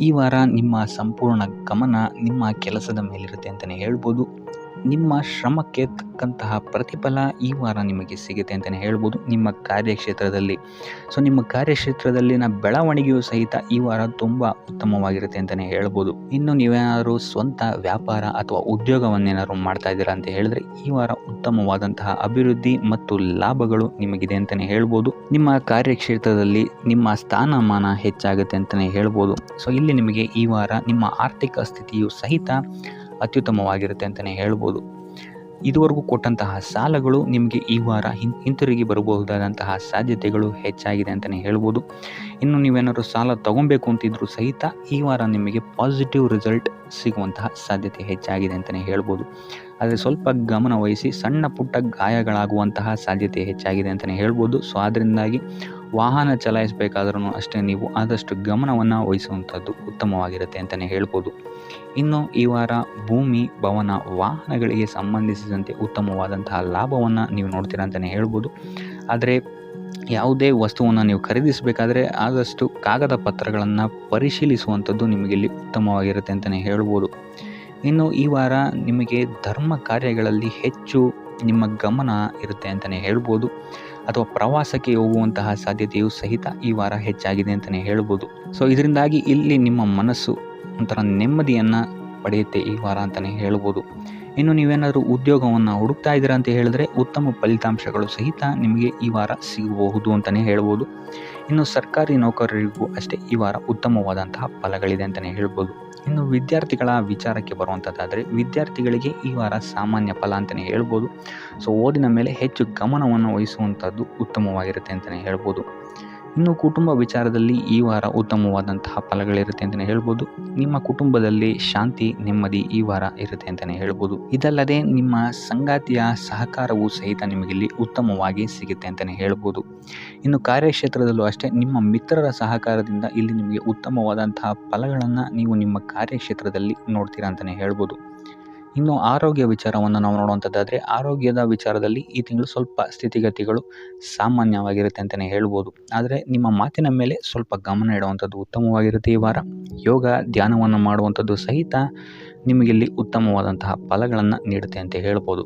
ಈ ವಾರ ನಿಮ್ಮ ಸಂಪೂರ್ಣ ಗಮನ ನಿಮ್ಮ ಕೆಲಸದ ಮೇಲಿರುತ್ತೆ ಅಂತಲೇ ಹೇಳ್ಬೋದು. ನಿಮ್ಮ ಶ್ರಮಕ್ಕೆ ತಕ್ಕಂತಹ ಪ್ರತಿಫಲ ಈ ವಾರ ನಿಮಗೆ ಸಿಗುತ್ತೆ ಅಂತಲೇ ಹೇಳ್ಬೋದು ನಿಮ್ಮ ಕಾರ್ಯಕ್ಷೇತ್ರದಲ್ಲಿ. ನಿಮ್ಮ ಕಾರ್ಯಕ್ಷೇತ್ರದಲ್ಲಿನ ಬೆಳವಣಿಗೆಯೂ ಸಹಿತ ಈ ವಾರ ತುಂಬ ಉತ್ತಮವಾಗಿರುತ್ತೆ ಅಂತಲೇ ಹೇಳ್ಬೋದು. ಇನ್ನು ನೀವೇನಾದರೂ ಸ್ವಂತ ವ್ಯಾಪಾರ ಅಥವಾ ಉದ್ಯೋಗವನ್ನೇನಾದ್ರು ಮಾಡ್ತಾ ಇದ್ದೀರಾ ಅಂತ ಹೇಳಿದ್ರೆ ಈ ವಾರ ಉತ್ತಮವಾದಂತಹ ಅಭಿವೃದ್ಧಿ ಮತ್ತು ಲಾಭಗಳು ನಿಮಗಿದೆ ಅಂತಲೇ ಹೇಳ್ಬೋದು. ನಿಮ್ಮ ಕಾರ್ಯಕ್ಷೇತ್ರದಲ್ಲಿ ನಿಮ್ಮ ಸ್ಥಾನಮಾನ ಹೆಚ್ಚಾಗುತ್ತೆ ಅಂತಲೇ ಹೇಳ್ಬೋದು. ಇಲ್ಲಿ ನಿಮಗೆ ಈ ವಾರ ನಿಮ್ಮ ಆರ್ಥಿಕ ಸ್ಥಿತಿಯು ಸಹಿತ ಅತ್ಯುತ್ತಮವಾಗಿರುತ್ತೆ ಅಂತಲೇ ಹೇಳ್ಬೋದು. ಇದುವರೆಗೂ ಕೊಟ್ಟಂತಹ ಸಾಲಗಳು ನಿಮಗೆ ಈ ವಾರ ಹಿಂತಿರುಗಿ ಬರಬಹುದಾದಂತಹ ಸಾಧ್ಯತೆಗಳು ಹೆಚ್ಚಾಗಿದೆ ಅಂತಲೇ ಹೇಳ್ಬೋದು. ಇನ್ನು ನೀವೇನಾದರೂ ಸಾಲ ತಗೊಬೇಕು ಅಂತಿದ್ರು ಸಹಿತ ಈ ವಾರ ನಿಮಗೆ ಪಾಸಿಟಿವ್ ರಿಸಲ್ಟ್ ಸಿಗುವಂತಹ ಸಾಧ್ಯತೆ ಹೆಚ್ಚಾಗಿದೆ ಅಂತಲೇ ಹೇಳ್ಬೋದು. ಆದರೆ ಸ್ವಲ್ಪ ಗಮನ ವಹಿಸಿ, ಸಣ್ಣ ಪುಟ್ಟ ಗಾಯಗಳಾಗುವಂತಹ ಸಾಧ್ಯತೆ ಹೆಚ್ಚಾಗಿದೆ ಅಂತಲೇ ಹೇಳ್ಬೋದು. ಅದರಿಂದಾಗಿ ವಾಹನ ಚಲಾಯಿಸಬೇಕಾದ್ರೂ ಅಷ್ಟೇ ನೀವು ಆದಷ್ಟು ಗಮನವನ್ನು ವಹಿಸುವಂಥದ್ದು ಉತ್ತಮವಾಗಿರುತ್ತೆ ಅಂತಲೇ ಹೇಳ್ಬೋದು. ಇನ್ನು ಈ ವಾರ ಭೂಮಿ, ಭವನ, ವಾಹನಗಳಿಗೆ ಸಂಬಂಧಿಸಿದಂತೆ ಉತ್ತಮವಾದಂತಹ ಲಾಭವನ್ನು ನೀವು ನೋಡ್ತೀರಾ ಅಂತಲೇ ಹೇಳ್ಬೋದು. ಆದರೆ ಯಾವುದೇ ವಸ್ತುವನ್ನು ನೀವು ಖರೀದಿಸಬೇಕಾದ್ರೆ ಆದಷ್ಟು ಕಾಗದ ಪತ್ರಗಳನ್ನು ಪರಿಶೀಲಿಸುವಂಥದ್ದು ನಿಮಗೆ ಇಲ್ಲಿ ಉತ್ತಮವಾಗಿರುತ್ತೆ ಅಂತಲೇ ಹೇಳ್ಬೋದು. ಇನ್ನು ಈ ವಾರ ನಿಮಗೆ ಧರ್ಮ ಕಾರ್ಯಗಳಲ್ಲಿ ಹೆಚ್ಚು ನಿಮ್ಮ ಗಮನ ಇರುತ್ತೆ ಅಂತಲೇ ಹೇಳ್ಬೋದು. ಅಥವಾ ಪ್ರವಾಸಕ್ಕೆ ಹೋಗುವಂತಹ ಸಾಧ್ಯತೆಯು ಸಹಿತ ಈ ವಾರ ಹೆಚ್ಚಾಗಿದೆ ಅಂತಲೇ ಹೇಳ್ಬೋದು. ಇದರಿಂದಾಗಿ ಇಲ್ಲಿ ನಿಮ್ಮ ಮನಸ್ಸು ಒಂಥರ ನೆಮ್ಮದಿಯನ್ನು ಪಡೆಯುತ್ತೆ ಈ ವಾರ ಅಂತಲೇ ಹೇಳ್ಬೋದು. ಇನ್ನು ನೀವೇನಾದರೂ ಉದ್ಯೋಗವನ್ನು ಹುಡುಕ್ತಾ ಇದ್ದೀರಾ ಅಂತ ಹೇಳಿದ್ರೆ ಉತ್ತಮ ಫಲಿತಾಂಶಗಳು ಸಹಿತ ನಿಮಗೆ ಈ ವಾರ ಸಿಗಬಹುದು ಅಂತಲೇ ಹೇಳ್ಬೋದು. ಇನ್ನು ಸರ್ಕಾರಿ ನೌಕರರಿಗೂ ಅಷ್ಟೇ ಈ ವಾರ ಉತ್ತಮವಾದಂತಹ ಫಲಗಳಿದೆ ಅಂತಲೇ ಹೇಳ್ಬೋದು. ಇನ್ನು ವಿದ್ಯಾರ್ಥಿಗಳ ವಿಚಾರಕ್ಕೆ ಬರುವಂಥದ್ದಾದರೆ ವಿದ್ಯಾರ್ಥಿಗಳಿಗೆ ಈ ವಾರ ಸಾಮಾನ್ಯ ಫಲ ಅಂತಲೇ ಹೇಳ್ಬೋದು. ಓದಿನ ಮೇಲೆ ಹೆಚ್ಚು ಗಮನವನ್ನು ವಹಿಸುವಂಥದ್ದು ಉತ್ತಮವಾಗಿರುತ್ತೆ ಅಂತಲೇ ಹೇಳ್ಬೋದು. ಇನ್ನು ಕುಟುಂಬ ವಿಚಾರದಲ್ಲಿ ಈ ವಾರ ಉತ್ತಮವಾದಂತಹ ಫಲಗಳಿರುತ್ತೆ ಅಂತಲೇ ಹೇಳ್ಬೋದು. ನಿಮ್ಮ ಕುಟುಂಬದಲ್ಲಿ ಶಾಂತಿ, ನೆಮ್ಮದಿ ಈ ವಾರ ಇರುತ್ತೆ ಅಂತಲೇ ಹೇಳ್ಬೋದು. ಇದಲ್ಲದೆ ನಿಮ್ಮ ಸಂಗಾತಿಯ ಸಹಕಾರವೂ ಸಹಿತ ನಿಮಗಿಲ್ಲಿ ಉತ್ತಮವಾಗಿ ಸಿಗುತ್ತೆ ಅಂತಲೇ ಹೇಳ್ಬೋದು. ಇನ್ನು ಕಾರ್ಯಕ್ಷೇತ್ರದಲ್ಲೂ ಅಷ್ಟೇ ನಿಮ್ಮ ಮಿತ್ರರ ಸಹಕಾರದಿಂದ ಇಲ್ಲಿ ನಿಮಗೆ ಉತ್ತಮವಾದಂತಹ ಫಲಗಳನ್ನು ನೀವು ನಿಮ್ಮ ಕಾರ್ಯಕ್ಷೇತ್ರದಲ್ಲಿ ನೋಡ್ತೀರಾ ಅಂತಲೇ ಹೇಳ್ಬೋದು. ಇನ್ನು ಆರೋಗ್ಯ ವಿಚಾರವನ್ನು ನಾವು ನೋಡುವಂಥದ್ದಾದರೆ ಆರೋಗ್ಯದ ವಿಚಾರದಲ್ಲಿ ಈ ತಿಂಗಳು ಸ್ವಲ್ಪ ಸ್ಥಿತಿಗತಿಗಳು ಸಾಮಾನ್ಯವಾಗಿರುತ್ತೆ ಅಂತಲೇ ಹೇಳ್ಬೋದು. ಆದರೆ ನಿಮ್ಮ ಮಾತಿನ ಮೇಲೆ ಸ್ವಲ್ಪ ಗಮನ ಇಡುವಂಥದ್ದು ಉತ್ತಮವಾಗಿರುತ್ತೆ ಈ ವಾರ. ಯೋಗ, ಧ್ಯಾನವನ್ನು ಮಾಡುವಂಥದ್ದು ಸಹಿತ ನಿಮಗಿಲ್ಲಿ ಉತ್ತಮವಾದಂತಹ ಫಲಗಳನ್ನು ನೀಡುತ್ತೆ ಅಂತ ಹೇಳ್ಬೋದು.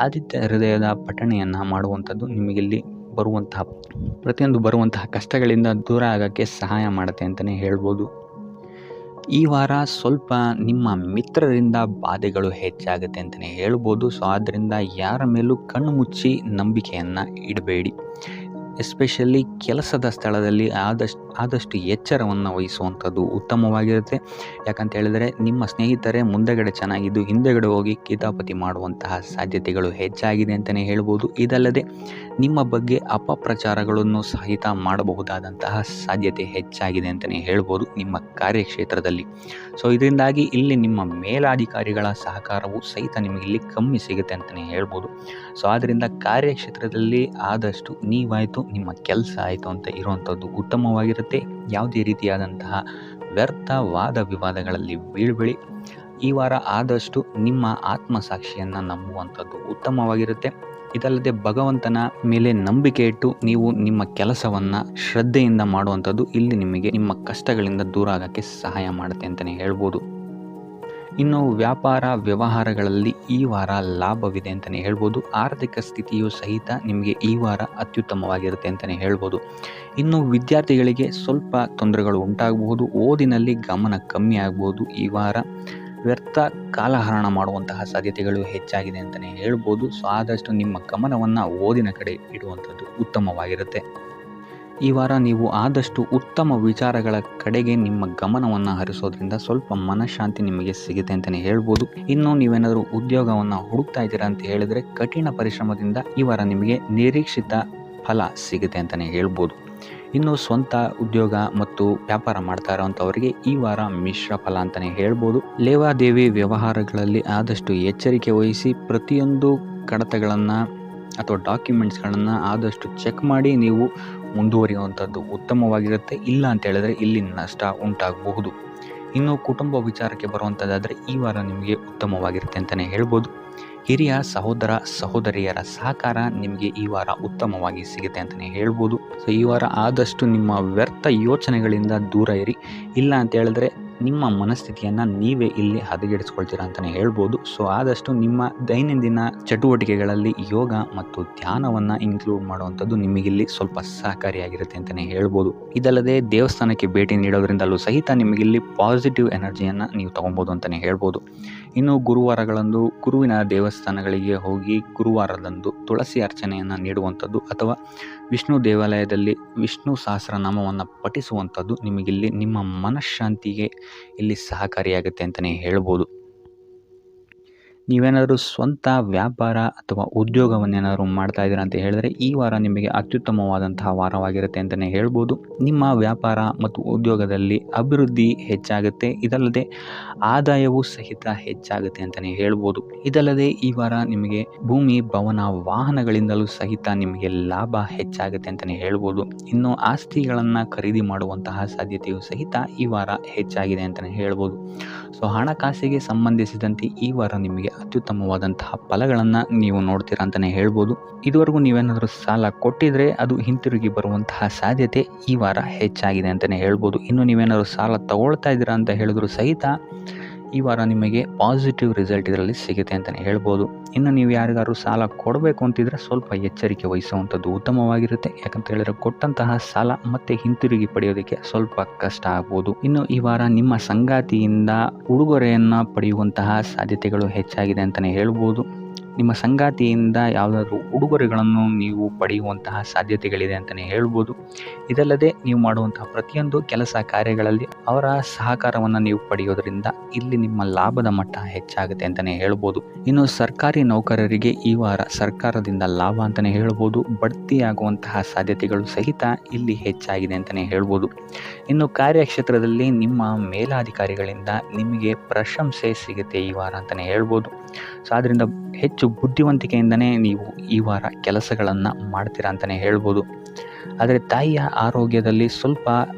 ಆದಿತ್ಯ ಹೃದಯದ ಪಠಣೆಯನ್ನು ಮಾಡುವಂಥದ್ದು ನಿಮಗಿಲ್ಲಿ ಬರುವಂತಹ ಕಷ್ಟಗಳಿಂದ ದೂರ ಆಗೋಕ್ಕೆ ಸಹಾಯ ಮಾಡುತ್ತೆ ಅಂತಲೇ ಹೇಳ್ಬೋದು. ಈ ವಾರ ಸ್ವಲ್ಪ ನಿಮ್ಮ ಮಿತ್ರರಿಂದ ಬಾಧೆಗಳು ಹೆಚ್ಚಾಗುತ್ತೆ ಅಂತಲೇ ಹೇಳ್ಬೋದು. ಆದ್ದರಿಂದ ಯಾರ ಮೇಲೂ ಕಣ್ಣು ಮುಚ್ಚಿ ನಂಬಿಕೆಯನ್ನು ಇಡಬೇಡಿ. ಎಸ್ಪೆಷಲಿ ಕೆಲಸದ ಸ್ಥಳದಲ್ಲಿ ಆದಷ್ಟು ಎಚ್ಚರವನ್ನು ವಹಿಸುವಂಥದ್ದು ಉತ್ತಮವಾಗಿರುತ್ತೆ. ಯಾಕಂತ ಹೇಳಿದರೆ ನಿಮ್ಮ ಸ್ನೇಹಿತರೇ ಮುಂದೆಗಡೆ ಚೆನ್ನಾಗಿದ್ದು ಹಿಂದೆಗಡೆ ಹೋಗಿ ಕಿತಾಪತಿ ಮಾಡುವಂತಹ ಸಾಧ್ಯತೆಗಳು ಹೆಚ್ಚಾಗಿದೆ ಅಂತಲೇ ಹೇಳ್ಬೋದು. ಇದಲ್ಲದೆ ನಿಮ್ಮ ಬಗ್ಗೆ ಅಪಪ್ರಚಾರಗಳನ್ನು ಸಹಿತ ಮಾಡಬಹುದಾದಂತಹ ಸಾಧ್ಯತೆ ಹೆಚ್ಚಾಗಿದೆ ಅಂತಲೇ ಹೇಳ್ಬೋದು ನಿಮ್ಮ ಕಾರ್ಯಕ್ಷೇತ್ರದಲ್ಲಿ. ಇದರಿಂದಾಗಿ ಇಲ್ಲಿ ನಿಮ್ಮ ಮೇಲಾಧಿಕಾರಿಗಳ ಸಹಕಾರವು ಸಹಿತ ನಿಮಗೆ ಇಲ್ಲಿ ಕಮ್ಮಿ ಸಿಗುತ್ತೆ ಅಂತಲೇ ಹೇಳ್ಬೋದು. ಆದ್ದರಿಂದ ಕಾರ್ಯಕ್ಷೇತ್ರದಲ್ಲಿ ಆದಷ್ಟು ನೀವಾಯಿತು, ನಿಮ್ಮ ಕೆಲಸ ಆಯಿತು ಅಂತ ಇರುವಂಥದ್ದು ಉತ್ತಮವಾಗಿರುತ್ತೆ. ಯಾವುದೇ ರೀತಿಯಾದಂತಹ ವ್ಯರ್ಥ ವಾದ ವಿವಾದಗಳಲ್ಲಿ ಬೀಳ್ಬೇಡಿ. ಈ ವಾರ ಆದಷ್ಟು ನಿಮ್ಮ ಆತ್ಮಸಾಕ್ಷಿಯನ್ನು ನಂಬುವಂಥದ್ದು ಉತ್ತಮವಾಗಿರುತ್ತೆ. ಇದಲ್ಲದೆ ಭಗವಂತನ ಮೇಲೆ ನಂಬಿಕೆ ಇಟ್ಟು ನೀವು ನಿಮ್ಮ ಕೆಲಸವನ್ನು ಶ್ರದ್ಧೆಯಿಂದ ಮಾಡುವಂಥದ್ದು ಇಲ್ಲಿ ನಿಮಗೆ ನಿಮ್ಮ ಕಷ್ಟಗಳಿಂದ ದೂರ ಆಗೋಕ್ಕೆ ಸಹಾಯ ಮಾಡುತ್ತೆ ಅಂತಲೇ ಹೇಳ್ಬೋದು. ಇನ್ನು ವ್ಯಾಪಾರ ವ್ಯವಹಾರಗಳಲ್ಲಿ ಈ ವಾರ ಲಾಭವಿದೆ ಅಂತಲೇ ಹೇಳ್ಬೋದು. ಆರ್ಥಿಕ ಸ್ಥಿತಿಯು ಸಹಿತ ನಿಮಗೆ ಈ ವಾರ ಅತ್ಯುತ್ತಮವಾಗಿರುತ್ತೆ ಅಂತಲೇ ಹೇಳ್ಬೋದು. ಇನ್ನು ವಿದ್ಯಾರ್ಥಿಗಳಿಗೆ ಸ್ವಲ್ಪ ತೊಂದರೆಗಳು ಉಂಟಾಗಬಹುದು. ಓದಿನಲ್ಲಿ ಗಮನ ಕಮ್ಮಿ ಆಗ್ಬೋದು. ಈ ವಾರ ವ್ಯರ್ಥ ಕಾಲಹರಣ ಮಾಡುವಂತಹ ಸಾಧ್ಯತೆಗಳು ಹೆಚ್ಚಾಗಿದೆ ಅಂತಲೇ ಹೇಳ್ಬೋದು. ಆದಷ್ಟು ನಿಮ್ಮ ಗಮನವನ್ನು ಓದಿನ ಕಡೆ ಇಡುವಂಥದ್ದು ಉತ್ತಮವಾಗಿರುತ್ತೆ. ಈ ವಾರ ನೀವು ಆದಷ್ಟು ಉತ್ತಮ ವಿಚಾರಗಳ ಕಡೆಗೆ ನಿಮ್ಮ ಗಮನವನ್ನು ಹರಿಸೋದ್ರಿಂದ ಸ್ವಲ್ಪ ಮನಃಶಾಂತಿ ನಿಮಗೆ ಸಿಗುತ್ತೆ ಅಂತಲೇ ಹೇಳ್ಬೋದು. ಇನ್ನು ನೀವೇನಾದರೂ ಉದ್ಯೋಗವನ್ನು ಹುಡುಕ್ತಾ ಇದ್ದೀರಾ ಅಂತ ಹೇಳಿದರೆ ಕಠಿಣ ಪರಿಶ್ರಮದಿಂದ ಈ ವಾರ ನಿಮಗೆ ನಿರೀಕ್ಷಿತ ಫಲ ಸಿಗುತ್ತೆ ಅಂತಲೇ ಹೇಳ್ಬೋದು. ಇನ್ನು ಸ್ವಂತ ಉದ್ಯೋಗ ಮತ್ತು ವ್ಯಾಪಾರ ಮಾಡ್ತಾ ಇರೋವಂಥವರಿಗೆ ಈ ವಾರ ಮಿಶ್ರ ಫಲ ಅಂತಲೇ ಹೇಳ್ಬೋದು. ಲೇವಾದೇವಿ ವ್ಯವಹಾರಗಳಲ್ಲಿ ಆದಷ್ಟು ಎಚ್ಚರಿಕೆ ವಹಿಸಿ ಪ್ರತಿಯೊಂದು ಕಡತಗಳನ್ನು ಅಥವಾ ಡಾಕ್ಯುಮೆಂಟ್ಸ್ಗಳನ್ನು ಆದಷ್ಟು ಚೆಕ್ ಮಾಡಿ ನೀವು ಮುಂದುವರಿಯುವಂಥದ್ದು ಉತ್ತಮವಾಗಿರುತ್ತೆ. ಇಲ್ಲ ಅಂತ ಹೇಳಿದ್ರೆ ಇಲ್ಲಿ ನಷ್ಟ ಉಂಟಾಗಬಹುದು. ಇನ್ನು ಕುಟುಂಬ ವಿಚಾರಕ್ಕೆ ಬರುವಂಥದ್ದಾದರೆ ಈ ವಾರ ನಿಮಗೆ ಉತ್ತಮವಾಗಿರುತ್ತೆ ಅಂತಲೇ ಹೇಳ್ಬೋದು. ಹಿರಿಯ ಸಹೋದರ ಸಹೋದರಿಯರ ಸಹಕಾರ ನಿಮಗೆ ಈ ವಾರ ಉತ್ತಮವಾಗಿ ಸಿಗುತ್ತೆ ಅಂತಲೇ ಹೇಳ್ಬೋದು. ಸೊ ಈ ವಾರ ಆದಷ್ಟು ನಿಮ್ಮ ವ್ಯರ್ಥ ಯೋಚನೆಗಳಿಂದ ದೂರ ಇರಿ. ಇಲ್ಲ ಅಂತ ಹೇಳಿದ್ರೆ ನಿಮ್ಮ ಮನಸ್ಥಿತಿಯನ್ನು ನೀವೇ ಇಲ್ಲಿ ಹದಗೆಡಿಸ್ಕೊಳ್ತೀರಾ ಅಂತಲೇ ಹೇಳ್ಬೋದು. ಸೊ ಆದಷ್ಟು ನಿಮ್ಮ ದೈನಂದಿನ ಚಟುವಟಿಕೆಗಳಲ್ಲಿ ಯೋಗ ಮತ್ತು ಧ್ಯಾನವನ್ನು ಇನ್ಕ್ಲೂಡ್ ಮಾಡುವಂಥದ್ದು ನಿಮಗಿಲ್ಲಿ ಸ್ವಲ್ಪ ಸಹಕಾರಿಯಾಗಿರುತ್ತೆ ಅಂತಲೇ ಹೇಳ್ಬೋದು. ಇದಲ್ಲದೆ ದೇವಸ್ಥಾನಕ್ಕೆ ಭೇಟಿ ನೀಡೋದ್ರಿಂದಲೂ ಸಹಿತ ನಿಮಗಿಲ್ಲಿ ಪಾಸಿಟಿವ್ ಎನರ್ಜಿಯನ್ನು ನೀವು ತೊಗೊಬೋದು ಅಂತಲೇ ಹೇಳ್ಬೋದು. ಇನ್ನು ಗುರುವಾರಗಳಂದು ಗುರುವಿನ ದೇವಸ್ಥಾನಗಳಿಗೆ ಹೋಗಿ ಗುರುವಾರದಂದು ತುಳಸಿ ಅರ್ಚನೆಯನ್ನು ನೀಡುವಂಥದ್ದು ಅಥವಾ ವಿಷ್ಣು ದೇವಾಲಯದಲ್ಲಿ ವಿಷ್ಣು ಸಹಸ್ರನಾಮವನ್ನು ಪಠಿಸುವಂಥದ್ದು ನಿಮಗಿಲ್ಲಿ ನಿಮ್ಮ ಮನಃಶಾಂತಿಗೆ ಇಲ್ಲಿ ಸಹಕಾರಿಯಾಗುತ್ತೆ ಅಂತಲೇ ಹೇಳ್ಬೋದು. ನೀವೇನಾದರೂ ಸ್ವಂತ ವ್ಯಾಪಾರ ಅಥವಾ ಉದ್ಯೋಗವನ್ನೇನಾದರೂ ಮಾಡ್ತಾ ಇದ್ದೀರಾ ಅಂತ ಹೇಳಿದ್ರೆ ಈ ವಾರ ನಿಮಗೆ ಅತ್ಯುತ್ತಮವಾದಂತಹ ವಾರವಾಗಿರುತ್ತೆ ಅಂತಲೇ ಹೇಳ್ಬೋದು. ನಿಮ್ಮ ವ್ಯಾಪಾರ ಮತ್ತು ಉದ್ಯೋಗದಲ್ಲಿ ಅಭಿವೃದ್ಧಿ ಹೆಚ್ಚಾಗುತ್ತೆ. ಇದಲ್ಲದೆ ಆದಾಯವೂ ಸಹಿತ ಹೆಚ್ಚಾಗುತ್ತೆ ಅಂತಲೇ ಹೇಳ್ಬೋದು. ಇದಲ್ಲದೆ ಈ ವಾರ ನಿಮಗೆ ಭೂಮಿ, ಭವನ, ವಾಹನಗಳಿಂದಲೂ ಸಹಿತ ನಿಮಗೆ ಲಾಭ ಹೆಚ್ಚಾಗುತ್ತೆ ಅಂತಲೇ ಹೇಳ್ಬೋದು. ಇನ್ನು ಆಸ್ತಿಗಳನ್ನು ಖರೀದಿ ಮಾಡುವಂತಹ ಸಾಧ್ಯತೆಯೂ ಸಹಿತ ಈ ವಾರ ಹೆಚ್ಚಾಗಿದೆ ಅಂತಲೇ ಹೇಳ್ಬೋದು. ಸೊ ಹಣಕಾಸಿಗೆ ಸಂಬಂಧಿಸಿದಂತೆ ಈ ವಾರ ನಿಮಗೆ ಅತ್ಯುತ್ತಮವಾದಂತಹ ಫಲಗಳನ್ನು ನೀವು ನೋಡ್ತೀರಾ ಅಂತಲೇ ಹೇಳ್ಬೋದು. ಇದುವರೆಗೂ ನೀವೇನಾದರೂ ಸಾಲ ಕೊಟ್ಟಿದ್ರೆ ಅದು ಹಿಂತಿರುಗಿ ಬರುವಂತಹ ಸಾಧ್ಯತೆ ಈ ವಾರ ಹೆಚ್ಚಾಗಿದೆ ಅಂತಲೇ ಹೇಳ್ಬೋದು. ಇನ್ನು ನೀವೇನಾದರೂ ಸಾಲ ತಗೊಳ್ತಾ ಇದ್ದೀರಾ ಅಂತ ಹೇಳಿದ್ರು ಸಹಿತ ಈ ವಾರ ನಿಮಗೆ ಪಾಸಿಟಿವ್ ರಿಸಲ್ಟ್ ಇದರಲ್ಲಿ ಸಿಗುತ್ತೆ ಅಂತಲೇ ಹೇಳ್ಬೋದು. ಇನ್ನು ನೀವು ಯಾರಿಗಾದ್ರು ಸಾಲ ಕೊಡಬೇಕು ಅಂತಿದ್ರೆ ಸ್ವಲ್ಪ ಎಚ್ಚರಿಕೆ ವಹಿಸುವಂಥದ್ದು ಉತ್ತಮವಾಗಿರುತ್ತೆ. ಯಾಕಂತ ಹೇಳಿದ್ರೆ ಕೊಟ್ಟಂತಹ ಸಾಲ ಮತ್ತೆ ಹಿಂತಿರುಗಿ ಪಡೆಯೋದಕ್ಕೆ ಸ್ವಲ್ಪ ಕಷ್ಟ ಆಗ್ಬೋದು. ಇನ್ನು ಈ ವಾರ ನಿಮ್ಮ ಸಂಗಾತಿಯಿಂದ ಉಡುಗೊರೆಯನ್ನು ಪಡೆಯುವಂತಹ ಸಾಧ್ಯತೆಗಳು ಹೆಚ್ಚಾಗಿದೆ ಅಂತಲೇ ಹೇಳ್ಬೋದು. ನಿಮ್ಮ ಸಂಗಾತಿಯಿಂದ ಯಾವುದಾದ್ರೂ ಉಡುಗೊರೆಗಳನ್ನು ನೀವು ಪಡೆಯುವಂತಹ ಸಾಧ್ಯತೆಗಳಿದೆ ಅಂತಲೇ ಹೇಳ್ಬೋದು. ಇದಲ್ಲದೆ ನೀವು ಮಾಡುವಂತಹ ಪ್ರತಿಯೊಂದು ಕೆಲಸ ಕಾರ್ಯಗಳಲ್ಲಿ ಅವರ ಸಹಕಾರವನ್ನು ನೀವು ಪಡೆಯೋದ್ರಿಂದ ಇಲ್ಲಿ ನಿಮ್ಮ ಲಾಭದ ಮಟ್ಟ ಹೆಚ್ಚಾಗುತ್ತೆ ಅಂತಲೇ ಹೇಳ್ಬೋದು. ಇನ್ನು ಸರ್ಕಾರಿ ನೌಕರರಿಗೆ ಈ ವಾರ ಸರ್ಕಾರದಿಂದ ಲಾಭ ಅಂತಲೇ ಹೇಳ್ಬೋದು. ಬಡ್ತಿಯಾಗುವಂತಹ ಸಾಧ್ಯತೆಗಳು ಸಹಿತ ಇಲ್ಲಿ ಹೆಚ್ಚಾಗಿದೆ ಅಂತಲೇ ಹೇಳ್ಬೋದು. ಇನ್ನು ಕಾರ್ಯಕ್ಷೇತ್ರದಲ್ಲಿ ನಿಮ್ಮ ಮೇಲಾಧಿಕಾರಿಗಳಿಂದ ನಿಮಗೆ ಪ್ರಶಂಸೆ ಸಿಗುತ್ತೆ ಈ ವಾರ ಅಂತಲೇ ಹೇಳ್ಬೋದು. ಸೊ ಆದ್ದರಿಂದ ಹೆಚ್ಚು ಬುದ್ಧಿವಂತಿಕೆಯಿಂದನೇ ನೀವು ಈ ವಾರ ಕೆಲಸಗಳನ್ನು ಮಾಡ್ತೀರಾ ಅಂತಲೇ ಹೇಳ್ಬೋದು. ಆದರೆ ತಾಯಿಯ ಆರೋಗ್ಯದಲ್ಲಿ ಸ್ವಲ್ಪ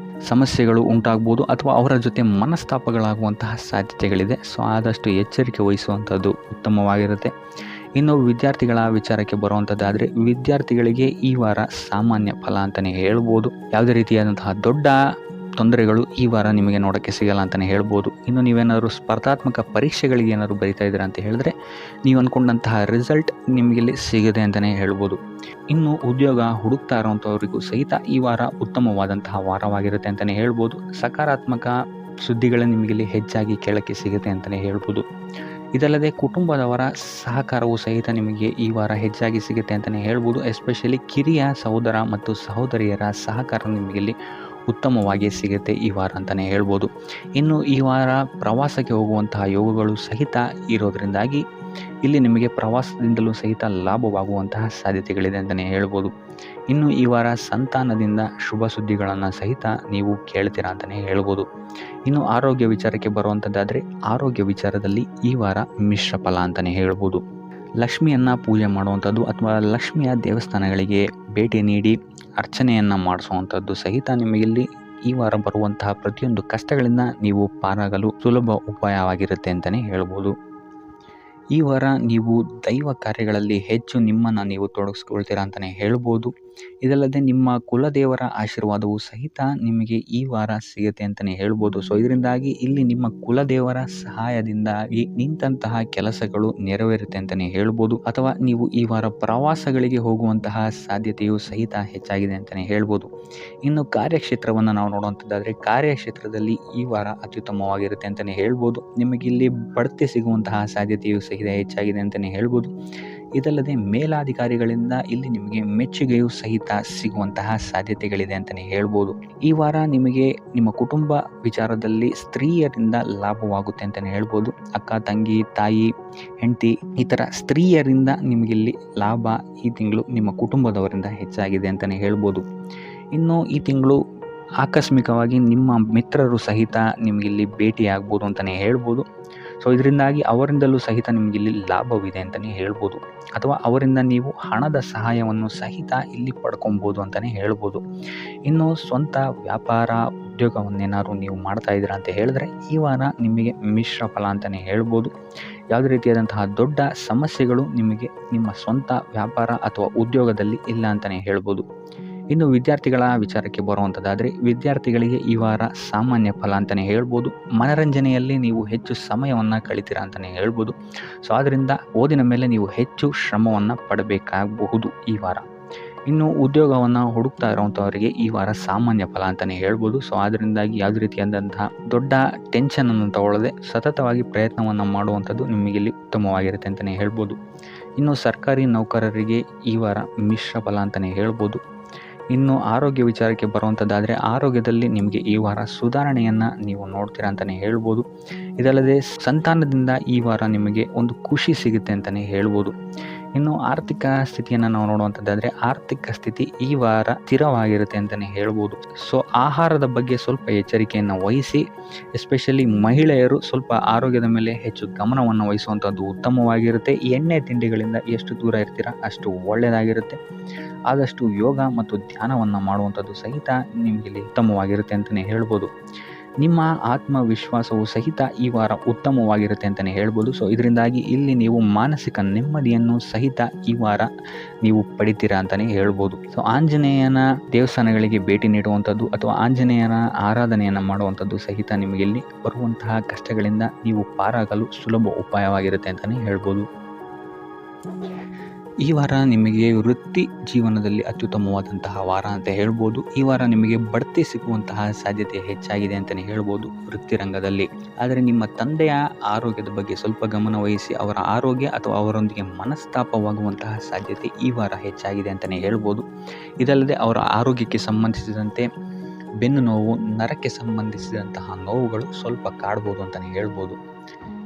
ಸಮಸ್ಯೆಗಳು ಉಂಟಾಗ್ಬೋದು ಅಥವಾ ಅವರ ಜೊತೆ ಮನಸ್ತಾಪಗಳಾಗುವಂತಹ ಸಾಧ್ಯತೆಗಳಿದೆ. ಸೊ ಆದಷ್ಟು ಎಚ್ಚರಿಕೆ ವಹಿಸುವಂಥದ್ದು ಉತ್ತಮವಾಗಿರುತ್ತೆ. ಇನ್ನು ವಿದ್ಯಾರ್ಥಿಗಳ ವಿಚಾರಕ್ಕೆ ಬರುವಂಥದ್ದಾದರೆ ವಿದ್ಯಾರ್ಥಿಗಳಿಗೆ ಈ ವಾರ ಸಾಮಾನ್ಯ ಫಲ ಅಂತಲೇ ಹೇಳ್ಬೋದು. ಯಾವುದೇ ರೀತಿಯಾದಂತಹ ದೊಡ್ಡ ತೊಂದರೆಗಳು ಈ ವಾರ ನಿಮಗೆ ನೋಡೋಕ್ಕೆ ಸಿಗಲ್ಲ ಅಂತಲೇ ಹೇಳ್ಬೋದು. ಇನ್ನು ನೀವೇನಾದರೂ ಸ್ಪರ್ಧಾತ್ಮಕ ಪರೀಕ್ಷೆಗಳಿಗೆ ಏನಾದರೂ ಬರೀತಾ ಇದ್ದೀರಾ ಅಂತ ಹೇಳಿದ್ರೆ ನೀವು ಅಂದ್ಕೊಂಡಂತಹ ರಿಸಲ್ಟ್ ನಿಮಗಿಲ್ಲಿ ಸಿಗದೆ ಅಂತಲೇ ಹೇಳ್ಬೋದು. ಇನ್ನು ಉದ್ಯೋಗ ಹುಡುಕ್ತಾ ಇರೋವಂಥವ್ರಿಗೂ ಸಹಿತ ಈ ವಾರ ಉತ್ತಮವಾದಂತಹ ವಾರವಾಗಿರುತ್ತೆ ಅಂತಲೇ ಹೇಳ್ಬೋದು. ಸಕಾರಾತ್ಮಕ ಸುದ್ದಿಗಳೇ ನಿಮಗಿಲ್ಲಿ ಹೆಚ್ಚಾಗಿ ಕೇಳೋಕ್ಕೆ ಸಿಗುತ್ತೆ ಅಂತಲೇ ಹೇಳ್ಬೋದು. ಇದಲ್ಲದೆ ಕುಟುಂಬದವರ ಸಹಕಾರವೂ ಸಹಿತ ನಿಮಗೆ ಈ ವಾರ ಹೆಚ್ಚಾಗಿ ಸಿಗುತ್ತೆ ಅಂತಲೇ ಹೇಳ್ಬೋದು. ಎಸ್ಪೆಷಲಿ ಕಿರಿಯ ಸಹೋದರ ಮತ್ತು ಸಹೋದರಿಯರ ಸಹಕಾರ ನಿಮಗಿಲ್ಲಿ ಉತ್ತಮವಾಗಿ ಸಿಗುತ್ತೆ ಈ ವಾರ ಅಂತಲೇ ಹೇಳ್ಬೋದು. ಇನ್ನು ಈ ವಾರ ಪ್ರವಾಸಕ್ಕೆ ಹೋಗುವಂತಹ ಯೋಗಗಳು ಸಹಿತ ಇರೋದರಿಂದಾಗಿ ಇಲ್ಲಿ ನಿಮಗೆ ಪ್ರವಾಸದಿಂದಲೂ ಸಹಿತ ಲಾಭವಾಗುವಂತಹ ಸಾಧ್ಯತೆಗಳಿದೆ ಅಂತಲೇ ಹೇಳ್ಬೋದು. ಇನ್ನು ಈ ವಾರ ಸಂತಾನದಿಂದ ಶುಭ ಸುದ್ದಿಗಳನ್ನು ಸಹಿತ ನೀವು ಕೇಳ್ತೀರಾ ಅಂತಲೇ ಹೇಳ್ಬೋದು. ಇನ್ನು ಆರೋಗ್ಯ ವಿಚಾರಕ್ಕೆ ಬರುವಂಥದ್ದಾದರೆ ಆರೋಗ್ಯ ವಿಚಾರದಲ್ಲಿ ಈ ವಾರ ಮಿಶ್ರ ಫಲ ಅಂತಲೇ ಹೇಳ್ಬೋದು. ಲಕ್ಷ್ಮಿಯನ್ನು ಪೂಜೆ ಮಾಡುವಂಥದ್ದು ಅಥವಾ ಲಕ್ಷ್ಮಿಯ ದೇವಸ್ಥಾನಗಳಿಗೆ ಭೇಟಿ ನೀಡಿ ಅರ್ಚನೆಯನ್ನು ಮಾಡಿಸುವಂಥದ್ದು ಸಹಿತ ನಿಮಗಿಲ್ಲಿ ಈ ವಾರ ಬರುವಂತಹ ಪ್ರತಿಯೊಂದು ಕಷ್ಟಗಳಿಂದ ನೀವು ಪಾರಾಗಲು ಸುಲಭ ಉಪಾಯವಾಗಿರುತ್ತೆ ಅಂತಲೇ ಹೇಳ್ಬೋದು. ಈ ವಾರ ನೀವು ದೈವ ಕಾರ್ಯಗಳಲ್ಲಿ ಹೆಚ್ಚು ನಿಮ್ಮನ್ನು ನೀವು ತೊಡಗಿಸ್ಕೊಳ್ತೀರಾ ಅಂತಲೇ ಹೇಳ್ಬೋದು. ಇದಲ್ಲದೆ ನಿಮ್ಮ ಕುಲದೇವರ ಆಶೀರ್ವಾದವು ಸಹಿತ ನಿಮಗೆ ಈ ವಾರ ಸಿಗುತ್ತೆ ಅಂತಲೇ ಹೇಳ್ಬೋದು. ಸೊ ಇದರಿಂದಾಗಿ ಇಲ್ಲಿ ನಿಮ್ಮ ಕುಲದೇವರ ಸಹಾಯದಿಂದಾಗಿ ನಿಂತಹ ಕೆಲಸಗಳು ನೆರವೇರುತ್ತೆ ಅಂತಲೇ ಹೇಳ್ಬೋದು. ಅಥವಾ ನೀವು ಈ ವಾರ ಪ್ರವಾಸಗಳಿಗೆ ಹೋಗುವಂತಹ ಸಾಧ್ಯತೆಯು ಸಹಿತ ಹೆಚ್ಚಾಗಿದೆ ಅಂತಲೇ ಹೇಳ್ಬೋದು. ಇನ್ನು ಕಾರ್ಯಕ್ಷೇತ್ರವನ್ನು ನಾವು ನೋಡುವಂಥದ್ದಾದರೆ ಕಾರ್ಯಕ್ಷೇತ್ರದಲ್ಲಿ ಈ ವಾರ ಅತ್ಯುತ್ತಮವಾಗಿರುತ್ತೆ ಅಂತಲೇ ಹೇಳ್ಬೋದು. ನಿಮಗಿಲ್ಲಿ ಬಡ್ತಿ ಸಿಗುವಂತಹ ಸಾಧ್ಯತೆಯು ಸಹಿತ ಹೆಚ್ಚಾಗಿದೆ ಅಂತಲೇ ಹೇಳ್ಬೋದು. ಇದಲ್ಲದೆ ಮೇಲಾಧಿಕಾರಿಗಳಿಂದ ಇಲ್ಲಿ ನಿಮಗೆ ಮೆಚ್ಚುಗೆಯೂ ಸಹಿತ ಸಿಗುವಂತಹ ಸಾಧ್ಯತೆಗಳಿದೆ ಅಂತಲೇ ಹೇಳ್ಬೋದು. ಈ ವಾರ ನಿಮಗೆ ನಿಮ್ಮ ಕುಟುಂಬ ವಿಚಾರದಲ್ಲಿ ಸ್ತ್ರೀಯರಿಂದ ಲಾಭವಾಗುತ್ತೆ ಅಂತಲೇ ಹೇಳ್ಬೋದು. ಅಕ್ಕ, ತಂಗಿ, ತಾಯಿ, ಹೆಂಡತಿ ಈ ಥರ ಸ್ತ್ರೀಯರಿಂದ ನಿಮಗಿಲ್ಲಿ ಲಾಭ ಈ ತಿಂಗಳು ನಿಮ್ಮ ಕುಟುಂಬದವರಿಂದ ಹೆಚ್ಚಾಗಿದೆ ಅಂತಲೇ ಹೇಳ್ಬೋದು. ಇನ್ನು ಈ ತಿಂಗಳು ಆಕಸ್ಮಿಕವಾಗಿ ನಿಮ್ಮ ಮಿತ್ರರು ಸಹಿತ ನಿಮಗಿಲ್ಲಿ ಭೇಟಿ ಆಗ್ಬೋದು ಅಂತಲೇ ಹೇಳ್ಬೋದು. ಸೊ ಇದರಿಂದಾಗಿ ಅವರಿಂದಲೂ ಸಹಿತ ನಿಮಗೆ ಇಲ್ಲಿ ಲಾಭವಿದೆ ಅಂತಲೇ ಹೇಳ್ಬೋದು, ಅಥವಾ ಅವರಿಂದ ನೀವು ಹಣದ ಸಹಾಯವನ್ನು ಸಹಿತ ಇಲ್ಲಿ ಪಡ್ಕೊಬೋದು ಅಂತಲೇ ಹೇಳ್ಬೋದು. ಇನ್ನು ಸ್ವಂತ ವ್ಯಾಪಾರ ಉದ್ಯೋಗವನ್ನೇನಾದ್ರು ನೀವು ಮಾಡ್ತಾ ಇದ್ದೀರಾ ಅಂತ ಹೇಳಿದ್ರೆ ಈ ವಾರ ನಿಮಗೆ ಮಿಶ್ರ ಫಲ ಅಂತಲೇ ಹೇಳ್ಬೋದು. ಯಾವುದೇ ರೀತಿಯಾದಂತಹ ದೊಡ್ಡ ಸಮಸ್ಯೆಗಳು ನಿಮಗೆ ನಿಮ್ಮ ಸ್ವಂತ ವ್ಯಾಪಾರ ಅಥವಾ ಉದ್ಯೋಗದಲ್ಲಿ ಇಲ್ಲ ಅಂತಲೇ ಹೇಳ್ಬೋದು. ಇನ್ನು ವಿದ್ಯಾರ್ಥಿಗಳ ವಿಚಾರಕ್ಕೆ ಬರುವಂಥದ್ದಾದರೆ ವಿದ್ಯಾರ್ಥಿಗಳಿಗೆ ಈ ವಾರ ಸಾಮಾನ್ಯ ಫಲ ಅಂತಲೇ ಹೇಳ್ಬೋದು. ಮನರಂಜನೆಯಲ್ಲಿ ನೀವು ಹೆಚ್ಚು ಸಮಯವನ್ನು ಕಳಿತೀರಾ ಅಂತಲೇ ಹೇಳ್ಬೋದು. ಸೊ ಆದ್ದರಿಂದ ಓದಿನ ಮೇಲೆ ನೀವು ಹೆಚ್ಚು ಶ್ರಮವನ್ನು ಪಡಬೇಕಾಗಬಹುದು ಈ ವಾರ. ಇನ್ನು ಉದ್ಯೋಗವನ್ನು ಹುಡುಕ್ತಾ ಇರೋವಂಥವರಿಗೆ ಈ ವಾರ ಸಾಮಾನ್ಯ ಫಲ ಅಂತಲೇ ಹೇಳ್ಬೋದು. ಸೊ ಅದರಿಂದಾಗಿ ಯಾವುದೇ ರೀತಿಯಾದಂತಹ ದೊಡ್ಡ ಟೆನ್ಷನನ್ನು ತಗೊಳ್ಳದೆ ಸತತವಾಗಿ ಪ್ರಯತ್ನವನ್ನು ಮಾಡುವಂಥದ್ದು ನಿಮಗಿಲ್ಲಿ ಉತ್ತಮವಾಗಿರುತ್ತೆ ಅಂತಲೇ ಹೇಳ್ಬೋದು. ಇನ್ನು ಸರ್ಕಾರಿ ನೌಕರರಿಗೆ ಈ ವಾರ ಮಿಶ್ರ ಫಲ ಅಂತಲೇ ಹೇಳ್ಬೋದು. ಇನ್ನು ಆರೋಗ್ಯ ವಿಚಾರಕ್ಕೆ ಬರುವಂಥದ್ದಾದರೆ ಆರೋಗ್ಯದಲ್ಲಿ ನಿಮಗೆ ಈ ವಾರ ಸುಧಾರಣೆಯನ್ನು ನೀವು ನೋಡ್ತೀರಾ ಅಂತಲೇ ಹೇಳ್ಬೋದು. ಇದಲ್ಲದೆ ಸಂತಾನದಿಂದ ಈ ವಾರ ನಿಮಗೆ ಒಂದು ಖುಷಿ ಸಿಗುತ್ತೆ ಅಂತಲೇ ಹೇಳ್ಬೋದು. ಇನ್ನು ಆರ್ಥಿಕ ಸ್ಥಿತಿಯನ್ನು ನಾವು ನೋಡುವಂಥದ್ದಾದರೆ ಆರ್ಥಿಕ ಸ್ಥಿತಿ ಈ ವಾರ ಸ್ಥಿರವಾಗಿರುತ್ತೆ ಅಂತಲೇ ಹೇಳ್ಬೋದು. ಸೊ ಆಹಾರದ ಬಗ್ಗೆ ಸ್ವಲ್ಪ ಎಚ್ಚರಿಕೆಯನ್ನು ವಹಿಸಿ, ಎಸ್ಪೆಷಲಿ ಮಹಿಳೆಯರು ಸ್ವಲ್ಪ ಆರೋಗ್ಯದ ಮೇಲೆ ಹೆಚ್ಚು ಗಮನವನ್ನು ವಹಿಸುವಂಥದ್ದು ಉತ್ತಮವಾಗಿರುತ್ತೆ. ಎಣ್ಣೆ ತಿಂಡಿಗಳಿಂದ ಎಷ್ಟು ದೂರ ಇರ್ತೀರಾ ಅಷ್ಟು ಒಳ್ಳೆಯದಾಗಿರುತ್ತೆ. ಆದಷ್ಟು ಯೋಗ ಮತ್ತು ಧ್ಯಾನವನ್ನು ಮಾಡುವಂಥದ್ದು ಸಹಿತ ನಿಮಗೆ ಉತ್ತಮವಾಗಿರುತ್ತೆ ಅಂತಲೇ ಹೇಳ್ಬೋದು. ನಿಮ್ಮ ಆತ್ಮವಿಶ್ವಾಸವು ಸಹಿತ ಈ ವಾರ ಉತ್ತಮವಾಗಿರುತ್ತೆ ಅಂತಲೇ ಹೇಳ್ಬೋದು. ಸೊ ಇದರಿಂದಾಗಿ ಇಲ್ಲಿ ನೀವು ಮಾನಸಿಕ ನೆಮ್ಮದಿಯನ್ನು ಸಹಿತ ಈ ವಾರ ನೀವು ಪಡಿತೀರಾ ಅಂತಲೇ ಹೇಳ್ಬೋದು. ಸೊ ಆಂಜನೇಯನ ದೇವಸ್ಥಾನಗಳಿಗೆ ಭೇಟಿ ನೀಡುವಂಥದ್ದು ಅಥವಾ ಆಂಜನೇಯನ ಆರಾಧನೆಯನ್ನು ಮಾಡುವಂಥದ್ದು ಸಹಿತ ನಿಮಗೆ ಇಲ್ಲಿ ಬರುವಂತಹ ಕಷ್ಟಗಳಿಂದ ನೀವು ಪಾರಾಗಲು ಸುಲಭ ಉಪಾಯವಾಗಿರುತ್ತೆ ಅಂತಲೇ ಹೇಳ್ಬೋದು. ಈ ವಾರ ನಿಮಗೆ ವೃತ್ತಿ ಜೀವನದಲ್ಲಿ ಅತ್ಯುತ್ತಮವಾದಂತಹ ವಾರ ಅಂತ ಹೇಳ್ಬೋದು. ಈ ವಾರ ನಿಮಗೆ ಬಡ್ತಿ ಸಿಗುವಂತಹ ಸಾಧ್ಯತೆ ಹೆಚ್ಚಾಗಿದೆ ಅಂತಲೇ ಹೇಳ್ಬೋದು ವೃತ್ತಿ ರಂಗದಲ್ಲಿ. ಆದರೆ ನಿಮ್ಮ ತಂದೆಯ ಆರೋಗ್ಯದ ಬಗ್ಗೆ ಸ್ವಲ್ಪ ಗಮನ ವಹಿಸಿ ಅವರ ಆರೋಗ್ಯ ಅಥವಾ ಅವರೊಂದಿಗೆ ಮನಸ್ತಾಪವಾಗುವಂತಹ ಸಾಧ್ಯತೆ ಈ ವಾರ ಹೆಚ್ಚಾಗಿದೆ ಅಂತಲೇ ಹೇಳ್ಬೋದು. ಇದಲ್ಲದೆ ಅವರ ಆರೋಗ್ಯಕ್ಕೆ ಸಂಬಂಧಿಸಿದಂತೆ ಬೆನ್ನು ನೋವು, ನರಕ್ಕೆ ಸಂಬಂಧಿಸಿದಂತಹ ನೋವುಗಳು ಸ್ವಲ್ಪ ಕಾಡ್ಬೋದು ಅಂತಲೇ ಹೇಳ್ಬೋದು.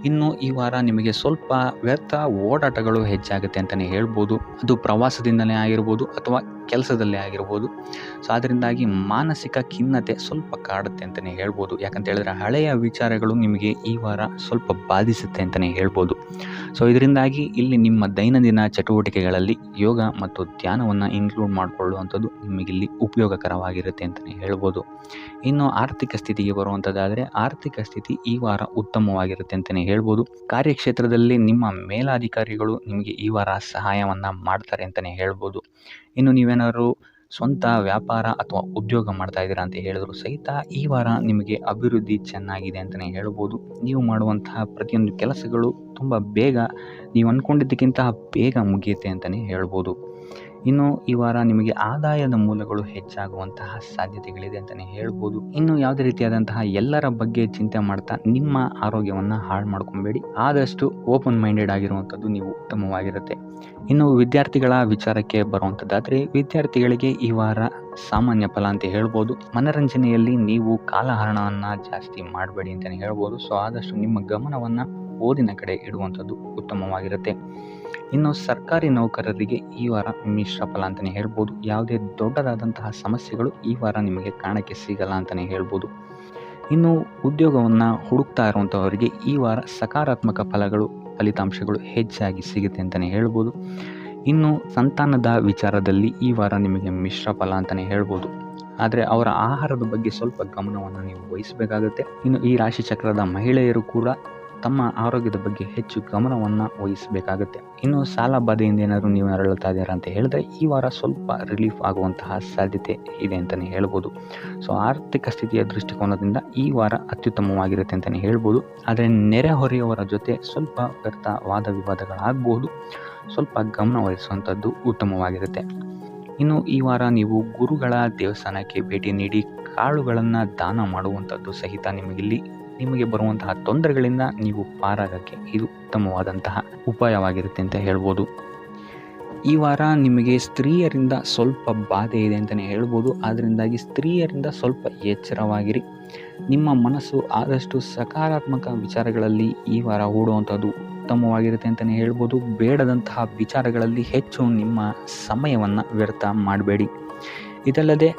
ಇನ್ನು ಈ ವಾರ ನಿಮಗೆ ಸ್ವಲ್ಪ ವ್ಯರ್ಥ ಓಡಾಟಗಳು ಹೆಚ್ಚಾಗುತ್ತೆ ಅಂತಲೇ ಹೇಳ್ಬೋದು. ಅದು ಪ್ರವಾಸದಿಂದಲೇ ಆಗಿರ್ಬೋದು ಅಥವಾ ಕೆಲಸದಲ್ಲೇ ಆಗಿರ್ಬೋದು. ಸೊ ಅದರಿಂದಾಗಿ ಮಾನಸಿಕ ಖಿನ್ನತೆ ಸ್ವಲ್ಪ ಕಾಡುತ್ತೆ ಅಂತಲೇ ಹೇಳ್ಬೋದು. ಯಾಕಂತ ಹೇಳಿದ್ರೆ ಹಳೆಯ ವಿಚಾರಗಳು ನಿಮಗೆ ಈ ವಾರ ಸ್ವಲ್ಪ ಬಾಧಿಸುತ್ತೆ ಅಂತಲೇ ಹೇಳ್ಬೋದು. ಸೊ ಇದರಿಂದಾಗಿ ಇಲ್ಲಿ ನಿಮ್ಮ ದೈನಂದಿನ ಚಟುವಟಿಕೆಗಳಲ್ಲಿ ಯೋಗ ಮತ್ತು ಧ್ಯಾನವನ್ನು ಇನ್ಕ್ಲೂಡ್ ಮಾಡಿಕೊಳ್ಳುವಂಥದ್ದು ನಿಮಗಿಲ್ಲಿ ಉಪಯೋಗಕರವಾಗಿರುತ್ತೆ ಅಂತಲೇ ಹೇಳ್ಬೋದು. ಇನ್ನು ಆರ್ಥಿಕ ಸ್ಥಿತಿಗೆ ಬರುವಂಥದ್ದಾದರೆ ಆರ್ಥಿಕ ಸ್ಥಿತಿ ಈ ವಾರ ಉತ್ತಮವಾಗಿರುತ್ತೆ ಅಂತಲೇ ಹೇಳ್ಬೋದು. ಕಾರ್ಯಕ್ಷೇತ್ರದಲ್ಲಿ ನಿಮ್ಮ ಮೇಲಾಧಿಕಾರಿಗಳು ನಿಮಗೆ ಈ ವಾರ ಸಹಾಯವನ್ನು ಮಾಡ್ತಾರೆ ಅಂತಲೇ ಹೇಳ್ಬೋದು. ಇನ್ನು ನೀವೇನಾದ್ರು ಸ್ವಂತ ವ್ಯಾಪಾರ ಅಥವಾ ಉದ್ಯೋಗ ಮಾಡ್ತಾ ಇದ್ದೀರಾ ಅಂತ ಹೇಳಿದ್ರು ಸಹಿತ ಈ ವಾರ ನಿಮಗೆ ಅಭಿವೃದ್ಧಿ ಚೆನ್ನಾಗಿದೆ ಅಂತಲೇ ಹೇಳ್ಬೋದು. ನೀವು ಮಾಡುವಂತಹ ಪ್ರತಿಯೊಂದು ಕೆಲಸಗಳು ತುಂಬ ಬೇಗ ನೀವು ಅಂದ್ಕೊಂಡಿದ್ದಕ್ಕಿಂತ ಬೇಗ ಮುಗಿಯುತ್ತೆ ಅಂತಲೇ ಹೇಳ್ಬೋದು. ಇನ್ನು ಈ ವಾರ ನಿಮಗೆ ಆದಾಯದ ಮೂಲಗಳು ಹೆಚ್ಚಾಗುವಂತಹ ಸಾಧ್ಯತೆಗಳಿದೆ ಅಂತಲೇ ಹೇಳ್ಬೋದು. ಇನ್ನು ಯಾವುದೇ ರೀತಿಯಾದಂತಹ ಎಲ್ಲರ ಬಗ್ಗೆ ಚಿಂತೆ ಮಾಡ್ತಾ ನಿಮ್ಮ ಆರೋಗ್ಯವನ್ನು ಹಾಳು ಮಾಡ್ಕೊಬೇಡಿ. ಆದಷ್ಟು ಓಪನ್ ಮೈಂಡೆಡ್ ಆಗಿರುವಂಥದ್ದು ನೀವು ಉತ್ತಮವಾಗಿರುತ್ತೆ. ಇನ್ನು ವಿದ್ಯಾರ್ಥಿಗಳ ವಿಚಾರಕ್ಕೆ ಬರುವಂಥದ್ದಾದರೆ ವಿದ್ಯಾರ್ಥಿಗಳಿಗೆ ಈ ವಾರ ಸಾಮಾನ್ಯ ಫಲ ಅಂತ ಹೇಳ್ಬೋದು. ಮನರಂಜನೆಯಲ್ಲಿ ನೀವು ಕಾಲಹರಣವನ್ನು ಜಾಸ್ತಿ ಮಾಡಬೇಡಿ ಅಂತಲೇ ಹೇಳ್ಬೋದು. ಸೊ ಆದಷ್ಟು ನಿಮ್ಮ ಗಮನವನ್ನು ಓದಿನ ಕಡೆ ಇಡುವಂಥದ್ದು ಉತ್ತಮವಾಗಿರುತ್ತೆ. ಇನ್ನು ಸರ್ಕಾರಿ ನೌಕರರಿಗೆ ಈ ವಾರ ಮಿಶ್ರ ಫಲ ಅಂತಲೇ ಹೇಳ್ಬೋದು. ಯಾವುದೇ ದೊಡ್ಡದಾದಂತಹ ಸಮಸ್ಯೆಗಳು ಈ ವಾರ ನಿಮಗೆ ಕಾಣಕ್ಕೆ ಸಿಗಲ್ಲ ಅಂತಲೇ ಹೇಳ್ಬೋದು. ಇನ್ನು ಉದ್ಯೋಗವನ್ನು ಹುಡುಕ್ತಾ ಇರುವಂಥವರಿಗೆ ಈ ವಾರ ಸಕಾರಾತ್ಮಕ ಫಲಿತಾಂಶಗಳು ಹೆಚ್ಚಾಗಿ ಸಿಗುತ್ತೆ ಅಂತಲೇ ಹೇಳ್ಬೋದು. ಇನ್ನು ಸಂತಾನದ ವಿಚಾರದಲ್ಲಿ ಈ ವಾರ ನಿಮಗೆ ಮಿಶ್ರ ಫಲ ಅಂತಲೇ ಹೇಳ್ಬೋದು. ಆದರೆ ಅವರ ಆಹಾರದ ಬಗ್ಗೆ ಸ್ವಲ್ಪ ಗಮನವನ್ನು ನೀವು ವಹಿಸಬೇಕಾಗುತ್ತೆ. ಇನ್ನು ಈ ರಾಶಿ ಚಕ್ರದ ಮಹಿಳೆಯರು ಕೂಡ ತಮ್ಮ ಆರೋಗ್ಯದ ಬಗ್ಗೆ ಹೆಚ್ಚು ಗಮನವನ್ನು ವಹಿಸಬೇಕಾಗುತ್ತೆ. ಇನ್ನು ಸಾಲ ಬಾಧೆಯಿಂದ ಏನಾದರೂ ನೀವು ನರಳುತ್ತಾ ಇದ್ದೀರಾ ಅಂತ ಹೇಳಿದ್ರೆ ಈ ವಾರ ಸ್ವಲ್ಪ ರಿಲೀಫ್ ಆಗುವಂತಹ ಸಾಧ್ಯತೆ ಇದೆ ಅಂತಲೇ ಹೇಳ್ಬೋದು. ಸೊ ಆರ್ಥಿಕ ಸ್ಥಿತಿಯ ದೃಷ್ಟಿಕೋನದಿಂದ ಈ ವಾರ ಅತ್ಯುತ್ತಮವಾಗಿರುತ್ತೆ ಅಂತಲೇ ಹೇಳ್ಬೋದು. ಆದರೆ ನೆರೆಹೊರೆಯವರ ಜೊತೆ ಸ್ವಲ್ಪ ವ್ಯರ್ಥ ವಾದ ವಿವಾದಗಳಾಗಬಹುದು. ಸ್ವಲ್ಪ ಗಮನ ವಹಿಸುವಂಥದ್ದು ಉತ್ತಮವಾಗಿರುತ್ತೆ. ಇನ್ನು ಈ ವಾರ ನೀವು ಗುರುಗಳ ದೇವಸ್ಥಾನಕ್ಕೆ ಭೇಟಿ ನೀಡಿ ಕಾಳುಗಳನ್ನು ದಾನ ಮಾಡುವಂಥದ್ದು ಸಹಿತ ನಿಮಗೆ ಬರುವಂತಹ ತೊಂದರೆಗಳಿಂದ ನೀವು ಪಾರಾಗಕ್ಕೆ ಇದು ಉತ್ತಮವಾದಂತಹ ಉಪಾಯವಾಗಿರುತ್ತೆ ಅಂತ ಹೇಳ್ಬೋದು. ಈ ವಾರ ನಿಮಗೆ ಸ್ತ್ರೀಯರಿಂದ ಸ್ವಲ್ಪ ಬಾಧೆ ಇದೆ ಅಂತಲೇ ಹೇಳ್ಬೋದು. ಅದರಿಂದಾಗಿ ಸ್ತ್ರೀಯರಿಂದ ಸ್ವಲ್ಪ ಎಚ್ಚರವಾಗಿರಿ. ನಿಮ್ಮ ಮನಸ್ಸು ಆದಷ್ಟು ಸಕಾರಾತ್ಮಕ ವಿಚಾರಗಳಲ್ಲಿ ಈ ವಾರ ಹೂಡುವಂಥದ್ದು ಉತ್ತಮವಾಗಿರುತ್ತೆ ಅಂತಲೇ ಹೇಳ್ಬೋದು. ಬೇಡದಂತಹ ವಿಚಾರಗಳಲ್ಲಿ ಹೆಚ್ಚು ನಿಮ್ಮ ಸಮಯವನ್ನು ವ್ಯರ್ಥ ಮಾಡಬೇಡಿ. ಇದಲ್ಲದೆ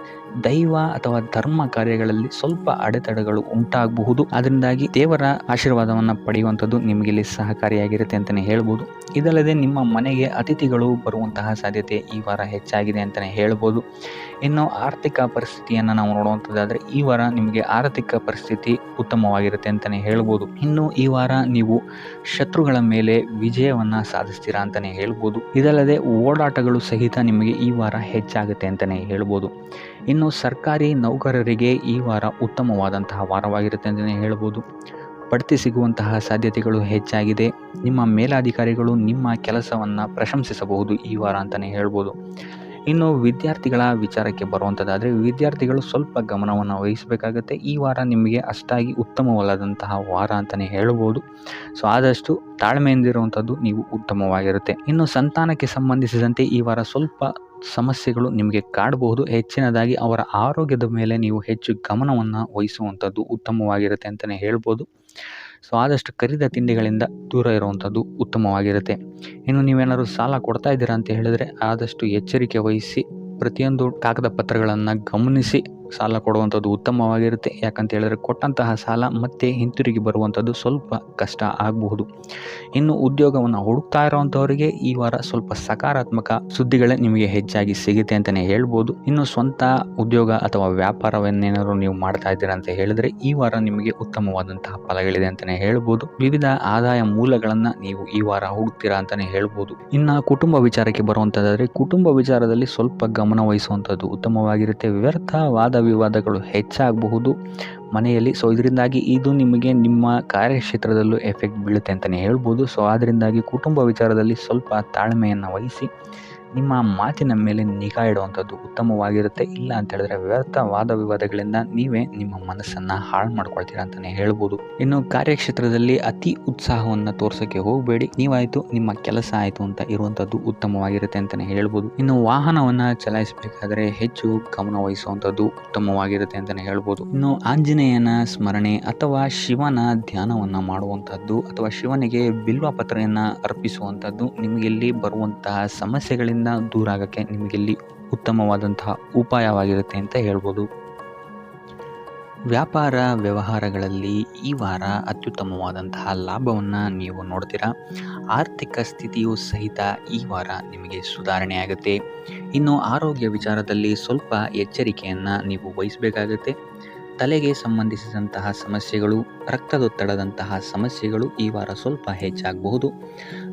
ದೈವ ಅಥವಾ ಧರ್ಮ ಕಾರ್ಯಗಳಲ್ಲಿ ಸ್ವಲ್ಪ ಅಡೆತಡೆಗಳು ಉಂಟಾಗಬಹುದು. ಅದರಿಂದಾಗಿ ದೇವರ ಆಶೀರ್ವಾದವನ್ನು ಪಡೆಯುವಂಥದ್ದು ನಿಮಗೆ ಇಲ್ಲಿ ಸಹಕಾರಿಯಾಗಿರುತ್ತೆ ಅಂತಲೇ ಹೇಳ್ಬೋದು. ಇದಲ್ಲದೆ ನಿಮ್ಮ ಮನೆಗೆ ಅತಿಥಿಗಳು ಬರುವಂತಹ ಸಾಧ್ಯತೆ ಈ ವಾರ ಹೆಚ್ಚಾಗಿದೆ ಅಂತಲೇ ಹೇಳ್ಬೋದು. ಇನ್ನು ಆರ್ಥಿಕ ಪರಿಸ್ಥಿತಿಯನ್ನು ನಾವು ನೋಡುವಂಥದ್ದಾದರೆ ಈ ವಾರ ನಿಮಗೆ ಆರ್ಥಿಕ ಪರಿಸ್ಥಿತಿ ಉತ್ತಮವಾಗಿರುತ್ತೆ ಅಂತಲೇ ಹೇಳ್ಬೋದು. ಇನ್ನು ಈ ವಾರ ನೀವು ಶತ್ರುಗಳ ಮೇಲೆ ವಿಜಯವನ್ನು ಸಾಧಿಸ್ತೀರಾ ಅಂತಲೇ ಹೇಳ್ಬೋದು. ಇದಲ್ಲದೆ ಓಡಾಟಗಳು ಸಹಿತ ನಿಮಗೆ ಈ ವಾರ ಹೆಚ್ಚಾಗುತ್ತೆ ಅಂತಲೇ ಹೇಳ್ಬೋದು. ಇನ್ನು ಸರ್ಕಾರಿ ನೌಕರರಿಗೆ ಈ ವಾರ ಉತ್ತಮವಾದಂತಹ ವಾರವಾಗಿರುತ್ತೆ ಅಂತಲೇ ಹೇಳ್ಬೋದು. ಬಡ್ತಿ ಸಿಗುವಂತಹ ಸಾಧ್ಯತೆಗಳು ಹೆಚ್ಚಾಗಿದೆ. ನಿಮ್ಮ ಮೇಲಾಧಿಕಾರಿಗಳು ನಿಮ್ಮ ಕೆಲಸವನ್ನು ಪ್ರಶಂಸಿಸಬಹುದು ಈ ವಾರ ಅಂತಲೇ ಹೇಳ್ಬೋದು. ಇನ್ನು ವಿದ್ಯಾರ್ಥಿಗಳ ವಿಚಾರಕ್ಕೆ ಬರುವಂಥದ್ದಾದರೆ ವಿದ್ಯಾರ್ಥಿಗಳು ಸ್ವಲ್ಪ ಗಮನವನ್ನು ವಹಿಸಬೇಕಾಗತ್ತೆ. ಈ ವಾರ ನಿಮಗೆ ಅಷ್ಟಾಗಿ ಉತ್ತಮವಲ್ಲದಂತಹ ವಾರ ಅಂತಲೇ ಹೇಳ್ಬೋದು. ಸೊ ಆದಷ್ಟು ತಾಳ್ಮೆಯಿಂದಿರುವಂಥದ್ದು ನೀವು ಉತ್ತಮವಾಗಿರುತ್ತೆ. ಇನ್ನು ಸಂತಾನಕ್ಕೆ ಸಂಬಂಧಿಸಿದಂತೆ ಈ ವಾರ ಸ್ವಲ್ಪ ಸಮಸ್ಯೆಗಳು ನಿಮಗೆ ಕಾಡಬಹುದು. ಹೆಚ್ಚಿನದಾಗಿ ಅವರ ಆರೋಗ್ಯದ ಮೇಲೆ ನೀವು ಹೆಚ್ಚು ಗಮನವನ್ನು ವಹಿಸುವಂಥದ್ದು ಉತ್ತಮವಾಗಿರುತ್ತೆ ಅಂತಲೇ ಹೇಳ್ಬೋದು. ಸೊ ಆದಷ್ಟು ಕರಿದ ತಿಂಡಿಗಳಿಂದ ದೂರ ಇರುವಂಥದ್ದು ಉತ್ತಮವಾಗಿರುತ್ತೆ. ಇನ್ನು ನೀವೇನಾದ್ರು ಸಾಲ ಕೊಡ್ತಾ ಇದ್ದೀರಾ ಅಂತ ಹೇಳಿದರೆ ಆದಷ್ಟು ಎಚ್ಚರಿಕೆ ವಹಿಸಿ ಪ್ರತಿಯೊಂದು ಕಾಗದ ಪತ್ರಗಳನ್ನು ಗಮನಿಸಿ ಸಾಲ ಕೊಡುವಂಥದ್ದು ಉತ್ತಮವಾಗಿರುತ್ತೆ. ಯಾಕಂತ ಹೇಳಿದ್ರೆ ಕೊಟ್ಟಂತಹ ಸಾಲ ಮತ್ತೆ ಹಿಂತಿರುಗಿ ಬರುವಂಥದ್ದು ಸ್ವಲ್ಪ ಕಷ್ಟ ಆಗಬಹುದು. ಇನ್ನು ಉದ್ಯೋಗವನ್ನು ಹುಡುಕ್ತಾ ಇರೋವಂಥವರಿಗೆ ಈ ವಾರ ಸ್ವಲ್ಪ ಸಕಾರಾತ್ಮಕ ಸುದ್ದಿಗಳೇ ನಿಮಗೆ ಹೆಚ್ಚಾಗಿ ಸಿಗುತ್ತೆ ಅಂತಲೇ ಹೇಳ್ಬೋದು. ಇನ್ನು ಸ್ವಂತ ಉದ್ಯೋಗ ಅಥವಾ ವ್ಯಾಪಾರವನ್ನೇನಾದ್ರು ನೀವು ಮಾಡ್ತಾ ಇದ್ದೀರಾ ಅಂತ ಹೇಳಿದ್ರೆ ಈ ವಾರ ನಿಮಗೆ ಉತ್ತಮವಾದಂತಹ ಫಲಗಳಿದೆ ಅಂತಲೇ ಹೇಳ್ಬೋದು. ವಿವಿಧ ಆದಾಯ ಮೂಲಗಳನ್ನು ನೀವು ಈ ವಾರ ಹುಡುಕ್ತೀರಾ ಅಂತಲೇ ಹೇಳ್ಬೋದು. ಇನ್ನು ಕುಟುಂಬ ವಿಚಾರಕ್ಕೆ ಬರುವಂಥದ್ದಾದರೆ ಕುಟುಂಬ ವಿಚಾರದಲ್ಲಿ ಸ್ವಲ್ಪ ಗಮನ ವಹಿಸುವಂಥದ್ದು ಉತ್ತಮವಾಗಿರುತ್ತೆ. ವ್ಯರ್ಥ ವಾದ ವಿವಾದಗಳು ಹೆಚ್ಚಾಗಬಹುದು ಮನೆಯಲ್ಲಿ. ಸೊ ಇದರಿಂದಾಗಿ ಇದು ನಿಮಗೆ ನಿಮ್ಮ ಕಾರ್ಯಕ್ಷೇತ್ರದಲ್ಲೂ ಎಫೆಕ್ಟ್ ಬೀಳುತ್ತೆ ಅಂತಲೇ ಹೇಳ್ಬೋದು. ಸೊ ಅದರಿಂದಾಗಿ ಕುಟುಂಬ ವಿಚಾರದಲ್ಲಿ ಸ್ವಲ್ಪ ತಾಳ್ಮೆಯನ್ನು ವಹಿಸಿ ನಿಮ್ಮ ಮಾತಿನ ಮೇಲೆ ನಿಗಾ ಇಡುವಂಥದ್ದು ಉತ್ತಮವಾಗಿರುತ್ತೆ. ಇಲ್ಲ ಅಂತ ಹೇಳಿದ್ರೆ ವ್ಯರ್ಥ ವಾದ ವಿವಾದಗಳಿಂದ ನೀವೇ ನಿಮ್ಮ ಮನಸ್ಸನ್ನು ಹಾಳು ಮಾಡ್ಕೊಳ್ತೀರಾ ಅಂತಲೇ ಹೇಳ್ಬೋದು. ಇನ್ನು ಕಾರ್ಯಕ್ಷೇತ್ರದಲ್ಲಿ ಅತಿ ಉತ್ಸಾಹವನ್ನು ತೋರ್ಸೋಕ್ಕೆ ಹೋಗಬೇಡಿ. ನೀವಾಯಿತು ನಿಮ್ಮ ಕೆಲಸ ಆಯಿತು ಅಂತ ಇರುವಂಥದ್ದು ಉತ್ತಮವಾಗಿರುತ್ತೆ ಅಂತಲೇ ಹೇಳ್ಬೋದು. ಇನ್ನು ವಾಹನವನ್ನು ಚಲಾಯಿಸಬೇಕಾದ್ರೆ ಹೆಚ್ಚು ಗಮನ ವಹಿಸುವಂಥದ್ದು ಉತ್ತಮವಾಗಿರುತ್ತೆ ಅಂತಲೇ ಹೇಳ್ಬೋದು. ಇನ್ನು ಆಂಜನೇಯನ ಸ್ಮರಣೆ ಅಥವಾ ಶಿವನ ಧ್ಯಾನವನ್ನು ಮಾಡುವಂಥದ್ದು ಅಥವಾ ಶಿವನಿಗೆ ಬಿಲ್ವ ಪತ್ರೆಯನ್ನು ಅರ್ಪಿಸುವಂಥದ್ದು ನಿಮಗೆಲ್ಲಿ ಬರುವಂತಹ ಸಮಸ್ಯೆಗಳಿಂದ ದೂರ ಆಗೋಕ್ಕೆ ನಿಮಗೆಲ್ಲಿ ಉತ್ತಮವಾದಂತಹ ಉಪಾಯವಾಗಿರುತ್ತೆ ಅಂತ ಹೇಳ್ಬೋದು. ವ್ಯಾಪಾರ ವ್ಯವಹಾರಗಳಲ್ಲಿ ಈ ವಾರ ಅತ್ಯುತ್ತಮವಾದಂತಹ ಲಾಭವನ್ನು ನೀವು ನೋಡ್ತೀರಾ. ಆರ್ಥಿಕ ಸ್ಥಿತಿಯು ಸಹಿತ ಈ ವಾರ ನಿಮಗೆ ಸುಧಾರಣೆ ಆಗುತ್ತೆ. ಇನ್ನು ಆರೋಗ್ಯ ವಿಚಾರದಲ್ಲಿ ಸ್ವಲ್ಪ ಎಚ್ಚರಿಕೆಯನ್ನು ನೀವು ವಹಿಸಬೇಕಾಗುತ್ತೆ. ತಲೆಗೆ ಸಂಬಂಧಿಸಿದಂತಹ ಸಮಸ್ಯೆಗಳು, ರಕ್ತದೊತ್ತಡದಂತಹ ಸಮಸ್ಯೆಗಳು ಈ ವಾರ ಸ್ವಲ್ಪ ಹೆಚ್ಚಾಗಬಹುದು.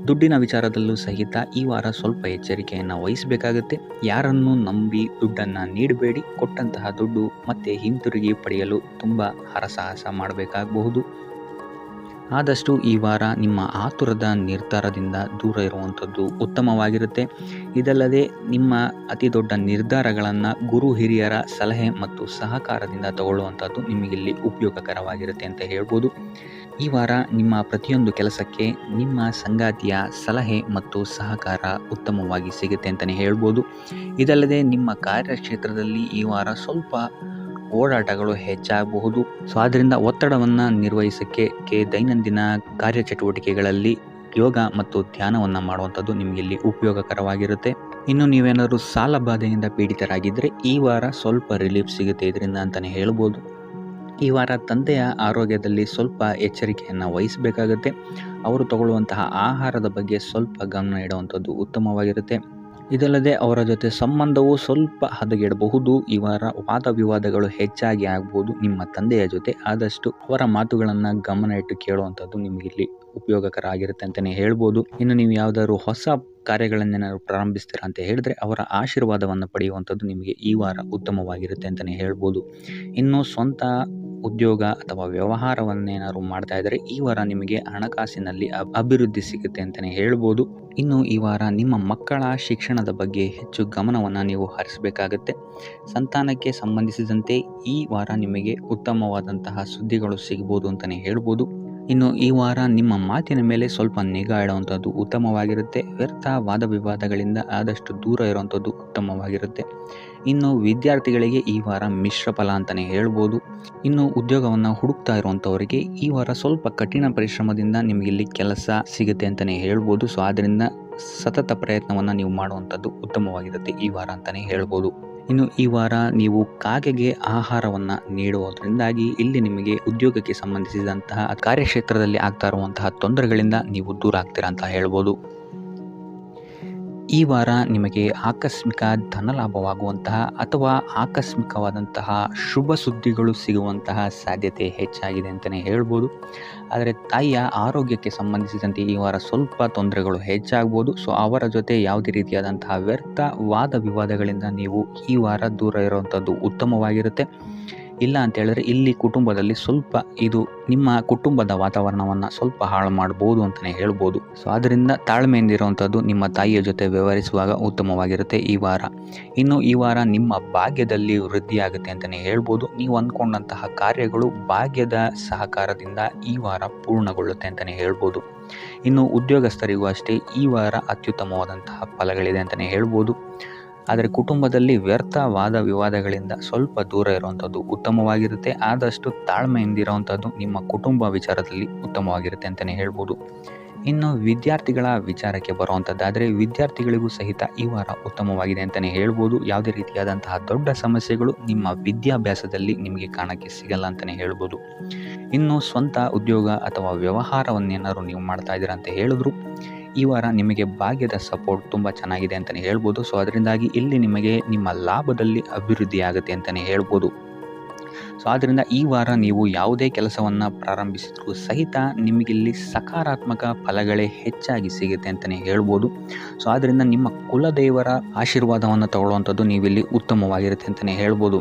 ದುಡ್ಡಿನ ವಿಚಾರದಲ್ಲೂ ಸಹಿತ ಈ ವಾರ ಸ್ವಲ್ಪ ಎಚ್ಚರಿಕೆಯನ್ನು ವಹಿಸಬೇಕಾಗುತ್ತೆ. ಯಾರನ್ನು ನಂಬಿ ದುಡ್ಡನ್ನು ನೀಡಬೇಡಿ. ಕೊಟ್ಟಂತಹ ದುಡ್ಡು ಮತ್ತೆ ಹಿಂತಿರುಗಿ ಪಡೆಯಲು ತುಂಬ ಹರಸಾಹಸ ಮಾಡಬೇಕಾಗಬಹುದು. ಆದಷ್ಟು ಈ ವಾರ ನಿಮ್ಮ ಆತುರದ ನಿರ್ಧಾರದಿಂದ ದೂರ ಇರುವಂಥದ್ದು ಉತ್ತಮವಾಗಿರುತ್ತೆ. ಇದಲ್ಲದೆ ನಿಮ್ಮ ಅತಿ ದೊಡ್ಡ ನಿರ್ಧಾರಗಳನ್ನು ಗುರು ಹಿರಿಯರ ಸಲಹೆ ಮತ್ತು ಸಹಕಾರದಿಂದ ತಗೊಳ್ಳುವಂಥದ್ದು ನಿಮಗಿಲ್ಲಿ ಉಪಯೋಗಕರವಾಗಿರುತ್ತೆ ಅಂತ ಹೇಳ್ಬೋದು. ಈ ವಾರ ನಿಮ್ಮ ಪ್ರತಿಯೊಂದು ಕೆಲಸಕ್ಕೆ ನಿಮ್ಮ ಸಂಗಾತಿಯ ಸಲಹೆ ಮತ್ತು ಸಹಕಾರ ಉತ್ತಮವಾಗಿ ಸಿಗುತ್ತೆ ಅಂತಲೇ ಹೇಳ್ಬೋದು. ಇದಲ್ಲದೆ ನಿಮ್ಮ ಕಾರ್ಯಕ್ಷೇತ್ರದಲ್ಲಿ ಈ ವಾರ ಸ್ವಲ್ಪ ಓಡಾಟಗಳು ಹೆಚ್ಚಾಗಬಹುದು. ಸೊ ಆದ್ದರಿಂದ ಒತ್ತಡವನ್ನು ನಿರ್ವಹಿಸೋಕ್ಕೆ ದೈನಂದಿನ ಕಾರ್ಯಚಟುವಟಿಕೆಗಳಲ್ಲಿ ಯೋಗ ಮತ್ತು ಧ್ಯಾನವನ್ನು ಮಾಡುವಂಥದ್ದು ನಿಮಗಿಲ್ಲಿ ಉಪಯೋಗಕರವಾಗಿರುತ್ತೆ. ಇನ್ನು ನೀವೇನಾದರೂ ಸಾಲ ಬಾಧೆಯಿಂದ ಪೀಡಿತರಾಗಿದ್ದರೆ ಈ ವಾರ ಸ್ವಲ್ಪ ರಿಲೀಫ್ ಸಿಗುತ್ತೆ ಇದರಿಂದ ಅಂತಲೇ ಹೇಳ್ಬೋದು. ಈ ವಾರ ತಂದೆಯ ಆರೋಗ್ಯದಲ್ಲಿ ಸ್ವಲ್ಪ ಎಚ್ಚರಿಕೆಯನ್ನು ವಹಿಸಬೇಕಾಗುತ್ತೆ. ಅವರು ತಗೊಳ್ಳುವಂತಹ ಆಹಾರದ ಬಗ್ಗೆ ಸ್ವಲ್ಪ ಗಮನ ಇಡುವಂಥದ್ದು ಉತ್ತಮವಾಗಿರುತ್ತೆ. ಇದಲ್ಲದೆ ಅವರ ಜೊತೆ ಸಂಬಂಧವು ಸ್ವಲ್ಪ ಹದಗೆಡಬಹುದು. ಈ ವಾರ ವಾದ ವಿವಾದಗಳು ಹೆಚ್ಚಾಗಿ ಆಗ್ಬೋದು ನಿಮ್ಮ ತಂದೆಯ ಜೊತೆ. ಆದಷ್ಟು ಅವರ ಮಾತುಗಳನ್ನು ಗಮನ ಇಟ್ಟು ಕೇಳುವಂಥದ್ದು ನಿಮಗಿಲ್ಲಿ ಉಪಯೋಗಕರ ಆಗಿರುತ್ತೆ ಅಂತಲೇ ಹೇಳ್ಬೋದು. ಇನ್ನು ನೀವು ಯಾವುದಾದ್ರು ಹೊಸ ಕಾರ್ಯಗಳನ್ನೇನಾದ್ರು ಪ್ರಾರಂಭಿಸ್ತೀರಾ ಅಂತ ಹೇಳಿದ್ರೆ ಅವರ ಆಶೀರ್ವಾದವನ್ನು ಪಡೆಯುವಂಥದ್ದು ನಿಮಗೆ ಈ ವಾರ ಉತ್ತಮವಾಗಿರುತ್ತೆ ಅಂತಲೇ ಹೇಳ್ಬೋದು. ಇನ್ನು ಸ್ವಂತ ಉದ್ಯೋಗ ಅಥವಾ ವ್ಯವಹಾರವನ್ನೇನಾದ್ರು ಮಾಡ್ತಾ ಇದ್ದರೆ ಈ ವಾರ ನಿಮಗೆ ಹಣಕಾಸಿನಲ್ಲಿ ಅಭಿವೃದ್ಧಿ ಸಿಗುತ್ತೆ ಅಂತಲೇ ಹೇಳ್ಬೋದು. ಇನ್ನು ಈ ವಾರ ನಿಮ್ಮ ಮಕ್ಕಳ ಶಿಕ್ಷಣದ ಬಗ್ಗೆ ಹೆಚ್ಚು ಗಮನವನ್ನು ನೀವು ಹರಿಸಬೇಕಾಗತ್ತೆ. ಸಂತಾನಕ್ಕೆ ಸಂಬಂಧಿಸಿದಂತೆ ಈ ವಾರ ನಿಮಗೆ ಉತ್ತಮವಾದಂತಹ ಸುದ್ದಿಗಳು ಸಿಗ್ಬೋದು ಅಂತಲೇ ಹೇಳ್ಬೋದು. ಇನ್ನು ಈ ವಾರ ನಿಮ್ಮ ಮಾತಿನ ಮೇಲೆ ಸ್ವಲ್ಪ ನಿಗಾ ಇಡುವಂಥದ್ದು ಉತ್ತಮವಾಗಿರುತ್ತೆ. ವ್ಯರ್ಥ ವಾದ ವಿವಾದಗಳಿಂದ ಆದಷ್ಟು ದೂರ ಇರುವಂಥದ್ದು ಉತ್ತಮವಾಗಿರುತ್ತೆ. ಇನ್ನು ವಿದ್ಯಾರ್ಥಿಗಳಿಗೆ ಈ ವಾರ ಮಿಶ್ರ ಫಲ ಅಂತಲೇ ಹೇಳ್ಬೋದು. ಇನ್ನು ಉದ್ಯೋಗವನ್ನು ಹುಡುಕ್ತಾ ಇರುವಂಥವರಿಗೆ ಈ ವಾರ ಸ್ವಲ್ಪ ಕಠಿಣ ಪರಿಶ್ರಮದಿಂದ ನಿಮಗಿಲ್ಲಿ ಕೆಲಸ ಸಿಗುತ್ತೆ ಅಂತಲೇ ಹೇಳ್ಬೋದು. ಸೊ ಆದ್ದರಿಂದ ಸತತ ಪ್ರಯತ್ನವನ್ನು ನೀವು ಮಾಡುವಂಥದ್ದು ಉತ್ತಮವಾಗಿರುತ್ತೆ ಈ ವಾರ ಅಂತಲೇ ಹೇಳ್ಬೋದು. ಇನ್ನು ಈ ವಾರ ನೀವು ಕಾಗೆಗೆ ಆಹಾರವನ್ನು ನೀಡುವುದರಿಂದಾಗಿ ಇಲ್ಲಿ ನಿಮಗೆ ಉದ್ಯೋಗಕ್ಕೆ ಸಂಬಂಧಿಸಿದಂತಹ ಕಾರ್ಯಕ್ಷೇತ್ರದಲ್ಲಿ ಆಗ್ತಾ ಇರುವಂತಹ ತೊಂದರೆಗಳಿಂದ ನೀವು ದೂರ ಆಗ್ತೀರಾ ಅಂತ ಹೇಳ್ಬೋದು. ಈ ವಾರ ನಿಮಗೆ ಆಕಸ್ಮಿಕ ಧನಲಾಭವಾಗುವಂತಹ ಅಥವಾ ಆಕಸ್ಮಿಕವಾದಂತಹ ಶುಭ ಸುದ್ದಿಗಳು ಸಿಗುವಂತಹ ಸಾಧ್ಯತೆ ಹೆಚ್ಚಾಗಿದೆ ಅಂತಲೇ ಹೇಳ್ಬೋದು. ಆದರೆ ತಾಯಿಯ ಆರೋಗ್ಯಕ್ಕೆ ಸಂಬಂಧಿಸಿದಂತೆ ಈ ವಾರ ಸ್ವಲ್ಪ ತೊಂದರೆಗಳು ಹೆಚ್ಚಾಗ್ಬೋದು. ಸೊ ಅವರ ಜೊತೆ ಯಾವುದೇ ರೀತಿಯಾದಂತಹ ವ್ಯರ್ಥ ವಾದ ವಿವಾದಗಳಿಂದ ನೀವು ಈ ವಾರ ದೂರ ಇರುವಂಥದ್ದು ಉತ್ತಮವಾಗಿರುತ್ತೆ. ಇಲ್ಲ ಅಂತ ಹೇಳಿದ್ರೆ ಇಲ್ಲಿ ಕುಟುಂಬದಲ್ಲಿ ಸ್ವಲ್ಪ ಇದು ನಿಮ್ಮ ಕುಟುಂಬದ ವಾತಾವರಣವನ್ನು ಸ್ವಲ್ಪ ಹಾಳು ಮಾಡ್ಬೋದು ಅಂತಲೇ ಹೇಳ್ಬೋದು. ಸೊ ಆದ್ದರಿಂದ ತಾಳ್ಮೆಯಿಂದ ಇರುವಂಥದ್ದು ನಿಮ್ಮ ತಾಯಿಯ ಜೊತೆ ವ್ಯವಹರಿಸುವಾಗ ಉತ್ತಮವಾಗಿರುತ್ತೆ ಈ ವಾರ. ಇನ್ನು ಈ ವಾರ ನಿಮ್ಮ ಭಾಗ್ಯದಲ್ಲಿ ವೃದ್ಧಿಯಾಗುತ್ತೆ ಅಂತಲೇ ಹೇಳ್ಬೋದು. ನೀವು ಅಂದ್ಕೊಂಡಂತಹ ಕಾರ್ಯಗಳು ಭಾಗ್ಯದ ಸಹಕಾರದಿಂದ ಈ ವಾರ ಪೂರ್ಣಗೊಳ್ಳುತ್ತೆ ಅಂತಲೇ ಹೇಳ್ಬೋದು. ಇನ್ನು ಉದ್ಯೋಗಸ್ಥರಿಗೂ ಅಷ್ಟೇ ಈ ವಾರ ಅತ್ಯುತ್ತಮವಾದಂತಹ ಫಲಗಳಿದೆ ಅಂತಲೇ ಹೇಳ್ಬೋದು. ಆದರೆ ಕುಟುಂಬದಲ್ಲಿ ವ್ಯರ್ಥ ವಾದ ವಿವಾದಗಳಿಂದ ಸ್ವಲ್ಪ ದೂರ ಇರುವಂಥದ್ದು ಉತ್ತಮವಾಗಿರುತ್ತೆ. ಆದಷ್ಟು ತಾಳ್ಮೆಯಿಂದಿರುವಂಥದ್ದು ನಿಮ್ಮ ಕುಟುಂಬ ವಿಚಾರದಲ್ಲಿ ಉತ್ತಮವಾಗಿರುತ್ತೆ ಅಂತಲೇ ಹೇಳ್ಬೋದು. ಇನ್ನು ವಿದ್ಯಾರ್ಥಿಗಳ ವಿಚಾರಕ್ಕೆ ಬರುವಂಥದ್ದಾದರೆ ವಿದ್ಯಾರ್ಥಿಗಳಿಗೂ ಸಹಿತ ಈ ವಾರ ಉತ್ತಮವಾಗಿದೆ ಅಂತಲೇ ಹೇಳ್ಬೋದು. ಯಾವುದೇ ರೀತಿಯಾದಂತಹ ದೊಡ್ಡ ಸಮಸ್ಯೆಗಳು ನಿಮ್ಮ ವಿದ್ಯಾಭ್ಯಾಸದಲ್ಲಿ ನಿಮಗೆ ಕಾಣಕ್ಕೆ ಸಿಗಲ್ಲ ಅಂತಲೇ ಹೇಳ್ಬೋದು. ಇನ್ನು ಸ್ವಂತ ಉದ್ಯೋಗ ಅಥವಾ ವ್ಯವಹಾರವನ್ನೇನಾದ್ರು ನೀವು ಮಾಡ್ತಾ ಇದ್ದೀರಾ ಅಂತ ಹೇಳಿದ್ರು ಈ ವಾರ ನಿಮಗೆ ಭಾಗ್ಯದ ಸಪೋರ್ಟ್ ತುಂಬ ಚೆನ್ನಾಗಿದೆ ಅಂತಲೇ ಹೇಳ್ಬೋದು. ಸೊ ಅದರಿಂದಾಗಿ ಇಲ್ಲಿ ನಿಮಗೆ ನಿಮ್ಮ ಲಾಭದಲ್ಲಿ ಅಭಿವೃದ್ಧಿ ಆಗುತ್ತೆ ಅಂತಲೇ ಹೇಳ್ಬೋದು. ಸೊ ಆದ್ದರಿಂದ ಈ ವಾರ ನೀವು ಯಾವುದೇ ಕೆಲಸವನ್ನು ಪ್ರಾರಂಭಿಸಿದ್ರೂ ಸಹಿತ ನಿಮಗಿಲ್ಲಿ ಸಕಾರಾತ್ಮಕ ಫಲಗಳೇ ಹೆಚ್ಚಾಗಿ ಸಿಗುತ್ತೆ ಅಂತಲೇ ಹೇಳ್ಬೋದು. ಸೊ ಆದ್ದರಿಂದ ನಿಮ್ಮ ಕುಲದೇವರ ಆಶೀರ್ವಾದವನ್ನು ತಗೊಳ್ಳುವಂಥದ್ದು ನೀವಿಲ್ಲಿ ಉತ್ತಮವಾಗಿರುತ್ತೆ ಅಂತಲೇ ಹೇಳ್ಬೋದು.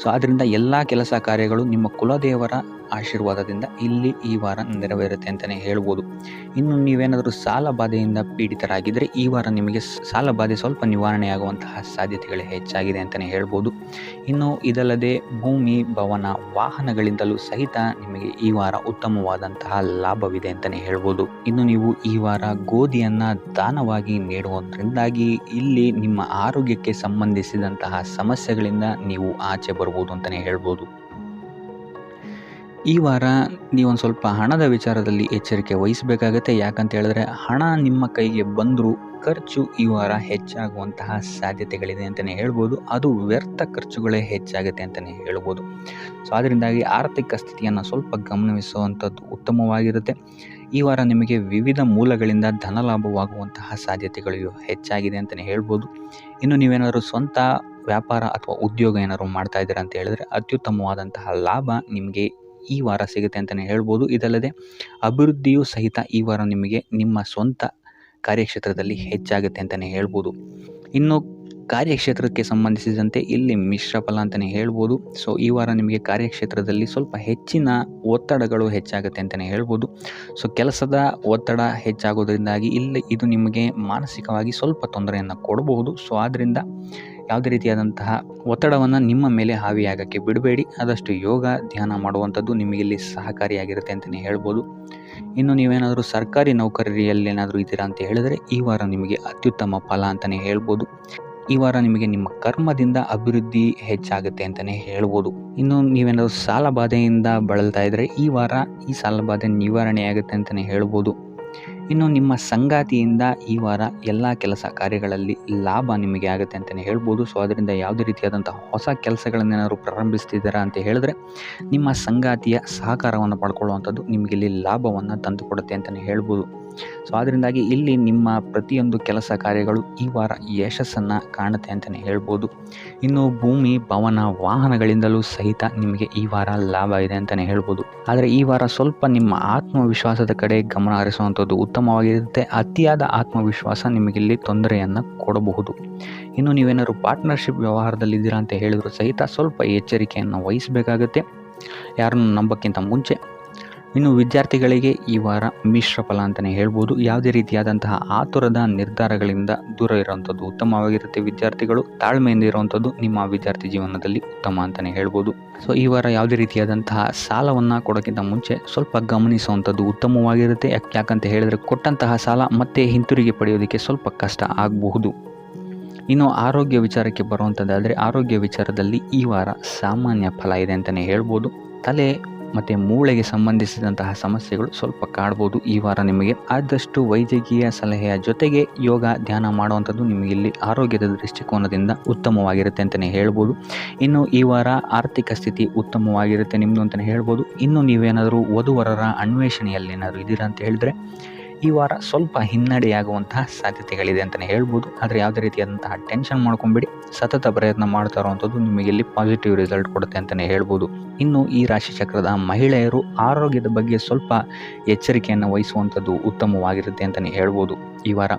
ಸೊ ಆದ್ದರಿಂದ ಎಲ್ಲ ಕೆಲಸ ಕಾರ್ಯಗಳು ನಿಮ್ಮ ಕುಲದೇವರ ಆಶೀರ್ವಾದದಿಂದ ಇಲ್ಲಿ ಈ ವಾರ ನೆರವೇರುತ್ತೆ ಅಂತಲೇ ಹೇಳ್ಬೋದು. ಇನ್ನು ನೀವೇನಾದರೂ ಸಾಲ ಬಾಧೆಯಿಂದ ಪೀಡಿತರಾಗಿದ್ದರೆ ಈ ವಾರ ನಿಮಗೆ ಸಾಲ ಬಾಧೆ ಸ್ವಲ್ಪ ನಿವಾರಣೆಯಾಗುವಂತಹ ಸಾಧ್ಯತೆಗಳೇ ಹೆಚ್ಚಾಗಿದೆ ಅಂತಲೇ ಹೇಳ್ಬೋದು. ಇನ್ನು ಇದಲ್ಲದೆ ಭೂಮಿ, ಭವನ, ವಾಹನಗಳಿಂದಲೂ ಸಹಿತ ನಿಮಗೆ ಈ ವಾರ ಉತ್ತಮವಾದಂತಹ ಲಾಭವಿದೆ ಅಂತಲೇ ಹೇಳ್ಬೋದು. ಇನ್ನು ನೀವು ಈ ವಾರ ಗೋಧಿಯನ್ನು ದಾನವಾಗಿ ನೀಡುವುದರಿಂದಾಗಿ ಇಲ್ಲಿ ನಿಮ್ಮ ಆರೋಗ್ಯಕ್ಕೆ ಸಂಬಂಧಿಸಿದಂತಹ ಸಮಸ್ಯೆಗಳಿಂದ ನೀವು ಆಚೆ ಬರ್ಬೋದು ಅಂತಲೇ ಹೇಳ್ಬೋದು. ಈ ವಾರ ನೀವೊಂದು ಸ್ವಲ್ಪ ಹಣದ ವಿಚಾರದಲ್ಲಿ ಎಚ್ಚರಿಕೆ ವಹಿಸಬೇಕಾಗತ್ತೆ. ಯಾಕಂತ ಹೇಳಿದ್ರೆ ಹಣ ನಿಮ್ಮ ಕೈಗೆ ಬಂದರೂ ಖರ್ಚು ಈ ವಾರ ಹೆಚ್ಚಾಗುವಂತಹ ಸಾಧ್ಯತೆಗಳಿದೆ ಅಂತಲೇ ಹೇಳ್ಬೋದು. ಅದು ವ್ಯರ್ಥ ಖರ್ಚುಗಳೇ ಹೆಚ್ಚಾಗುತ್ತೆ ಅಂತಲೇ ಹೇಳ್ಬೋದು. ಸೊ ಅದರಿಂದಾಗಿ ಆರ್ಥಿಕ ಸ್ಥಿತಿಯನ್ನು ಸ್ವಲ್ಪ ಗಮನಿಸುವಂಥದ್ದು ಉತ್ತಮವಾಗಿರುತ್ತೆ. ಈ ವಾರ ನಿಮಗೆ ವಿವಿಧ ಮೂಲಗಳಿಂದ ಧನಲಾಭವಾಗುವಂತಹ ಸಾಧ್ಯತೆಗಳು ಹೆಚ್ಚಾಗಿದೆ ಅಂತಲೇ ಹೇಳ್ಬೋದು. ಇನ್ನು ನೀವೇನಾದರೂ ಸ್ವಂತ ವ್ಯಾಪಾರ ಅಥವಾ ಉದ್ಯೋಗ ಏನಾದ್ರು ಮಾಡ್ತಾ ಇದ್ದೀರಾ ಅಂತ ಹೇಳಿದ್ರೆ ಅತ್ಯುತ್ತಮವಾದಂತಹ ಲಾಭ ನಿಮಗೆ ಈ ವಾರ ಸಿಗುತ್ತೆ ಅಂತಲೇ ಹೇಳ್ಬೋದು. ಇದಲ್ಲದೆ ಅಭಿವೃದ್ಧಿಯೂ ಸಹಿತ ಈ ವಾರ ನಿಮಗೆ ನಿಮ್ಮ ಸ್ವಂತ ಕಾರ್ಯಕ್ಷೇತ್ರದಲ್ಲಿ ಹೆಚ್ಚಾಗುತ್ತೆ ಅಂತಲೇ ಹೇಳ್ಬೋದು. ಇನ್ನು ಕಾರ್ಯಕ್ಷೇತ್ರಕ್ಕೆ ಸಂಬಂಧಿಸಿದಂತೆ ಇಲ್ಲಿ ಮಿಶ್ರ ಫಲ ಅಂತಲೇ ಹೇಳ್ಬೋದು. ಸೊ ಈ ವಾರ ನಿಮಗೆ ಕಾರ್ಯಕ್ಷೇತ್ರದಲ್ಲಿ ಸ್ವಲ್ಪ ಹೆಚ್ಚಿನ ಒತ್ತಡಗಳು ಹೆಚ್ಚಾಗುತ್ತೆ ಅಂತಲೇ ಹೇಳ್ಬೋದು. ಸೊ ಕೆಲಸದ ಒತ್ತಡ ಹೆಚ್ಚಾಗೋದ್ರಿಂದಾಗಿ ಇಲ್ಲಿ ಇದು ನಿಮಗೆ ಮಾನಸಿಕವಾಗಿ ಸ್ವಲ್ಪ ತೊಂದರೆಯನ್ನು ಕೊಡಬಹುದು. ಸೊ ಆದ್ದರಿಂದ ಯಾವುದೇ ರೀತಿಯಾದಂತಹ ಒತ್ತಡವನ್ನು ನಿಮ್ಮ ಮೇಲೆ ಹಾವಿಯಾಗಕ್ಕೆ ಬಿಡಬೇಡಿ. ಆದಷ್ಟು ಯೋಗ, ಧ್ಯಾನ ಮಾಡುವಂಥದ್ದು ನಿಮಗಿಲ್ಲಿ ಸಹಕಾರಿಯಾಗಿರುತ್ತೆ ಅಂತಲೇ ಹೇಳ್ಬೋದು. ಇನ್ನು ನೀವೇನಾದರೂ ಸರ್ಕಾರಿ ನೌಕರಿಯಲ್ಲೇನಾದರೂ ಇದ್ದೀರಾ ಅಂತ ಹೇಳಿದರೆ ಈ ವಾರ ನಿಮಗೆ ಅತ್ಯುತ್ತಮ ಫಲ ಅಂತಲೇ ಹೇಳ್ಬೋದು. ಈ ವಾರ ನಿಮಗೆ ನಿಮ್ಮ ಕರ್ಮದಿಂದ ಅಭಿವೃದ್ಧಿ ಹೆಚ್ಚಾಗುತ್ತೆ ಅಂತಲೇ ಹೇಳ್ಬೋದು. ಇನ್ನು ನೀವೇನಾದರೂ ಸಾಲ ಬಾಧೆಯಿಂದ ಬಳಲ್ತಾ ಇದ್ದರೆ ಈ ವಾರ ಈ ಸಾಲ ಬಾಧೆ ನಿವಾರಣೆಯಾಗುತ್ತೆ ಅಂತಲೇ ಹೇಳ್ಬೋದು. ಇನ್ನು ನಿಮ್ಮ ಸಂಗಾತಿಯಿಂದ ಈ ವಾರ ಎಲ್ಲ ಕೆಲಸ ಕಾರ್ಯಗಳಲ್ಲಿ ಲಾಭ ನಿಮಗೆ ಆಗುತ್ತೆ ಅಂತಲೇ ಹೇಳ್ಬೋದು. ಸೊ ಅದರಿಂದ ಯಾವುದೇ ರೀತಿಯಾದಂಥ ಹೊಸ ಕೆಲಸಗಳನ್ನೇನಾದ್ರು ಪ್ರಾರಂಭಿಸ್ತಿದ್ದೀರಾ ಅಂತ ಹೇಳಿದ್ರೆ ನಿಮ್ಮ ಸಂಗಾತಿಯ ಸಹಕಾರವನ್ನು ಪಡ್ಕೊಳ್ಳುವಂಥದ್ದು ನಿಮಗೆ ಇಲ್ಲಿ ಲಾಭವನ್ನು ತಂದುಕೊಡುತ್ತೆ ಅಂತಲೇ ಹೇಳ್ಬೋದು. ಸೊ ಅದರಿಂದಾಗಿ ಇಲ್ಲಿ ನಿಮ್ಮ ಪ್ರತಿಯೊಂದು ಕೆಲಸ ಕಾರ್ಯಗಳು ಈ ವಾರ ಯಶಸ್ಸನ್ನು ಕಾಣುತ್ತೆ ಅಂತಲೇ ಹೇಳ್ಬೋದು. ಇನ್ನು ಭೂಮಿ, ಭವನ, ವಾಹನಗಳಿಂದಲೂ ಸಹಿತ ನಿಮಗೆ ಈ ವಾರ ಲಾಭ ಇದೆ ಅಂತಲೇ ಹೇಳ್ಬೋದು. ಆದರೆ ಈ ವಾರ ಸ್ವಲ್ಪ ನಿಮ್ಮ ಆತ್ಮವಿಶ್ವಾಸದ ಕಡೆ ಗಮನ ಹರಿಸುವಂಥದ್ದು ಉತ್ತಮವಾಗಿರುತ್ತೆ. ಅತಿಯಾದ ಆತ್ಮವಿಶ್ವಾಸ ನಿಮಗಿಲ್ಲಿ ತೊಂದರೆಯನ್ನು ಕೊಡಬಹುದು. ಇನ್ನು ನೀವೇನಾದ್ರು ಪಾರ್ಟ್ನರ್ಶಿಪ್ ವ್ಯವಹಾರದಲ್ಲಿದ್ದೀರಾ ಅಂತ ಹೇಳಿದ್ರು ಸಹಿತ ಸ್ವಲ್ಪ ಎಚ್ಚರಿಕೆಯನ್ನು ವಹಿಸಬೇಕಾಗುತ್ತೆ ಯಾರನ್ನು ನಂಬೋಕ್ಕಿಂತ ಮುಂಚೆ. ಇನ್ನು ವಿದ್ಯಾರ್ಥಿಗಳಿಗೆ ಈ ವಾರ ಮಿಶ್ರ ಫಲ ಅಂತಲೇ ಹೇಳ್ಬೋದು. ಯಾವುದೇ ರೀತಿಯಾದಂತಹ ಆತುರದ ನಿರ್ಧಾರಗಳಿಂದ ದೂರ ಇರುವಂಥದ್ದು ಉತ್ತಮವಾಗಿರುತ್ತೆ. ವಿದ್ಯಾರ್ಥಿಗಳು ತಾಳ್ಮೆಯಿಂದ ಇರುವಂಥದ್ದು ನಿಮ್ಮ ವಿದ್ಯಾರ್ಥಿ ಜೀವನದಲ್ಲಿ ಉತ್ತಮ ಅಂತಲೇ ಹೇಳ್ಬೋದು. ಸೊ ಈ ವಾರ ಯಾವುದೇ ರೀತಿಯಾದಂತಹ ಸಾಲವನ್ನು ಕೊಡೋಕ್ಕಿಂತ ಮುಂಚೆ ಸ್ವಲ್ಪ ಗಮನಿಸುವಂಥದ್ದು ಉತ್ತಮವಾಗಿರುತ್ತೆ. ಯಾಕಂತ ಹೇಳಿದರೆ ಕೊಟ್ಟಂತಹ ಸಾಲ ಮತ್ತೆ ಹಿಂತಿರುಗಿ ಪಡೆಯೋದಕ್ಕೆ ಸ್ವಲ್ಪ ಕಷ್ಟ ಆಗಬಹುದು. ಇನ್ನು ಆರೋಗ್ಯ ವಿಚಾರಕ್ಕೆ ಬರುವಂಥದ್ದಾದರೆ ಆರೋಗ್ಯ ವಿಚಾರದಲ್ಲಿ ಈ ವಾರ ಸಾಮಾನ್ಯ ಫಲ ಇದೆ ಅಂತಲೇ ಹೇಳ್ಬೋದು. ತಲೆ ಮತ್ತು ಮೂಳೆಗೆ ಸಂಬಂಧಿಸಿದಂತಹ ಸಮಸ್ಯೆಗಳು ಸ್ವಲ್ಪ ಕಾಡ್ಬೋದು ಈ ವಾರ ನಿಮಗೆ. ಆದಷ್ಟು ವೈದ್ಯಕೀಯ ಸಲಹೆಯ ಜೊತೆಗೆ ಯೋಗ ಧ್ಯಾನ ಮಾಡುವಂಥದ್ದು ನಿಮಗೆ ಇಲ್ಲಿ ಆರೋಗ್ಯದ ದೃಷ್ಟಿಕೋನದಿಂದ ಉತ್ತಮವಾಗಿರುತ್ತೆ ಅಂತಲೇ ಹೇಳ್ಬೋದು. ಇನ್ನು ಈ ವಾರ ಆರ್ಥಿಕ ಸ್ಥಿತಿ ಉತ್ತಮವಾಗಿರುತ್ತೆ ನಿಮ್ಮದು ಅಂತಲೇ ಹೇಳ್ಬೋದು. ಇನ್ನು ನೀವೇನಾದರೂ ವಧುವರರ ಅನ್ವೇಷಣೆಯಲ್ಲಿ ಏನಾದರೂ ಇದ್ದೀರಾ ಅಂತ ಹೇಳಿದ್ರೆ ಈ ವಾರ ಸ್ವಲ್ಪ ಹಿನ್ನಡೆಯಾಗುವಂತಹ ಸಾಧ್ಯತೆಗಳಿದೆ ಅಂತಲೇ ಹೇಳ್ಬೋದು. ಆದರೆ ಯಾವುದೇ ರೀತಿಯಾದಂತಹ ಟೆನ್ಷನ್ ಮಾಡ್ಕೊಂಬಿಡಿ, ಸತತ ಪ್ರಯತ್ನ ಮಾಡ್ತಾ ಇರುವಂಥದ್ದು ನಿಮಗೆ ಇಲ್ಲಿ ಪಾಸಿಟಿವ್ ರಿಸಲ್ಟ್ ಕೊಡುತ್ತೆ ಅಂತಲೇ ಹೇಳ್ಬೋದು. ಇನ್ನು ಈ ರಾಶಿ ಚಕ್ರದ ಮಹಿಳೆಯರು ಆರೋಗ್ಯದ ಬಗ್ಗೆ ಸ್ವಲ್ಪ ಎಚ್ಚರಿಕೆಯನ್ನು ವಹಿಸುವಂಥದ್ದು ಉತ್ತಮವಾಗಿರುತ್ತೆ ಅಂತಲೇ ಹೇಳ್ಬೋದು ಈ ವಾರ.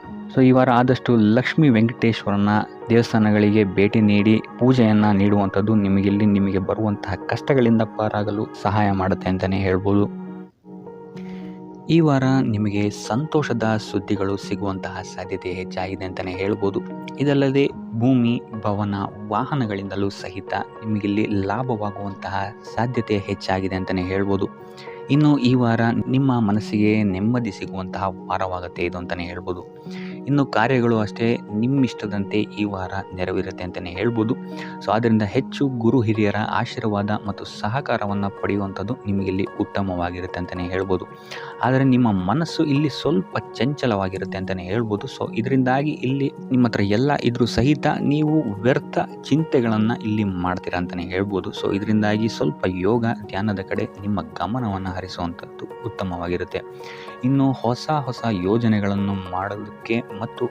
ಈ ವಾರ ಆದಷ್ಟು ಲಕ್ಷ್ಮೀ ವೆಂಕಟೇಶ್ವರನ ದೇವಸ್ಥಾನಗಳಿಗೆ ಭೇಟಿ ನೀಡಿ ಪೂಜೆಯನ್ನು ನೀಡುವಂಥದ್ದು ನಿಮಗೆ ಬರುವಂತಹ ಕಷ್ಟಗಳಿಂದ ಪಾರಾಗಲು ಸಹಾಯ ಮಾಡುತ್ತೆ ಅಂತಲೇ ಹೇಳ್ಬೋದು. ಈ ವಾರ ನಿಮಗೆ ಸಂತೋಷದ ಸುದ್ದಿಗಳು ಸಿಗುವಂತಹ ಸಾಧ್ಯತೆ ಹೆಚ್ಚಾಗಿದೆ ಅಂತಲೇ ಹೇಳ್ಬೋದು. ಇದಲ್ಲದೆ ಭೂಮಿ, ಭವನ, ವಾಹನಗಳಿಂದಲೂ ಸಹಿತ ನಿಮಗಿಲ್ಲಿ ಲಾಭವಾಗುವಂತಹ ಸಾಧ್ಯತೆ ಹೆಚ್ಚಾಗಿದೆ ಅಂತಲೇ ಹೇಳ್ಬೋದು. ಇನ್ನು ಈ ವಾರ ನಿಮ್ಮ ಮನಸ್ಸಿಗೆ ನೆಮ್ಮದಿ ಸಿಗುವಂತಹ ವಾರವಾಗುತ್ತೆ ಇದು ಅಂತಲೇ ಹೇಳ್ಬೋದು. ಇನ್ನು ಕಾರ್ಯಗಳು ಅಷ್ಟೇ ನಿಮ್ಮಿಷ್ಟದಂತೆ ಈ ವಾರ ನೆರವೇರುತ್ತೆ ಅಂತಲೇ ಹೇಳ್ಬೋದು. ಆದ್ದರಿಂದ ಹೆಚ್ಚು ಗುರು ಹಿರಿಯರ ಆಶೀರ್ವಾದ ಮತ್ತು ಸಹಕಾರವನ್ನು ಪಡೆಯುವಂಥದ್ದು ನಿಮಗಿಲ್ಲಿ ಉತ್ತಮವಾಗಿರುತ್ತೆ ಅಂತಲೇ ಹೇಳ್ಬೋದು. ಆದರೆ ನಿಮ್ಮ ಮನಸ್ಸು ಇಲ್ಲಿ ಸ್ವಲ್ಪ ಚಂಚಲವಾಗಿರುತ್ತೆ ಅಂತಲೇ ಹೇಳ್ಬೋದು. ಇದರಿಂದಾಗಿ ಇಲ್ಲಿ ನಿಮ್ಮ ಹತ್ರ ಎಲ್ಲ ಇದ್ರೂ ಸಹಿತ ನೀವು ವ್ಯರ್ಥ ಚಿಂತೆಗಳನ್ನು ಇಲ್ಲಿ ಮಾಡ್ತೀರಾ ಅಂತಲೇ ಹೇಳ್ಬೋದು. ಇದರಿಂದಾಗಿ ಸ್ವಲ್ಪ ಯೋಗ ಧ್ಯಾನದ ಕಡೆ ನಿಮ್ಮ ಗಮನವನ್ನು ಹರಿಸುವಂಥದ್ದು ಉತ್ತಮವಾಗಿರುತ್ತೆ. ಇನ್ನು ಹೊಸ ಯೋಜನೆಗಳನ್ನು ಮಾಡೋದಕ್ಕೆ ಮತ್ತು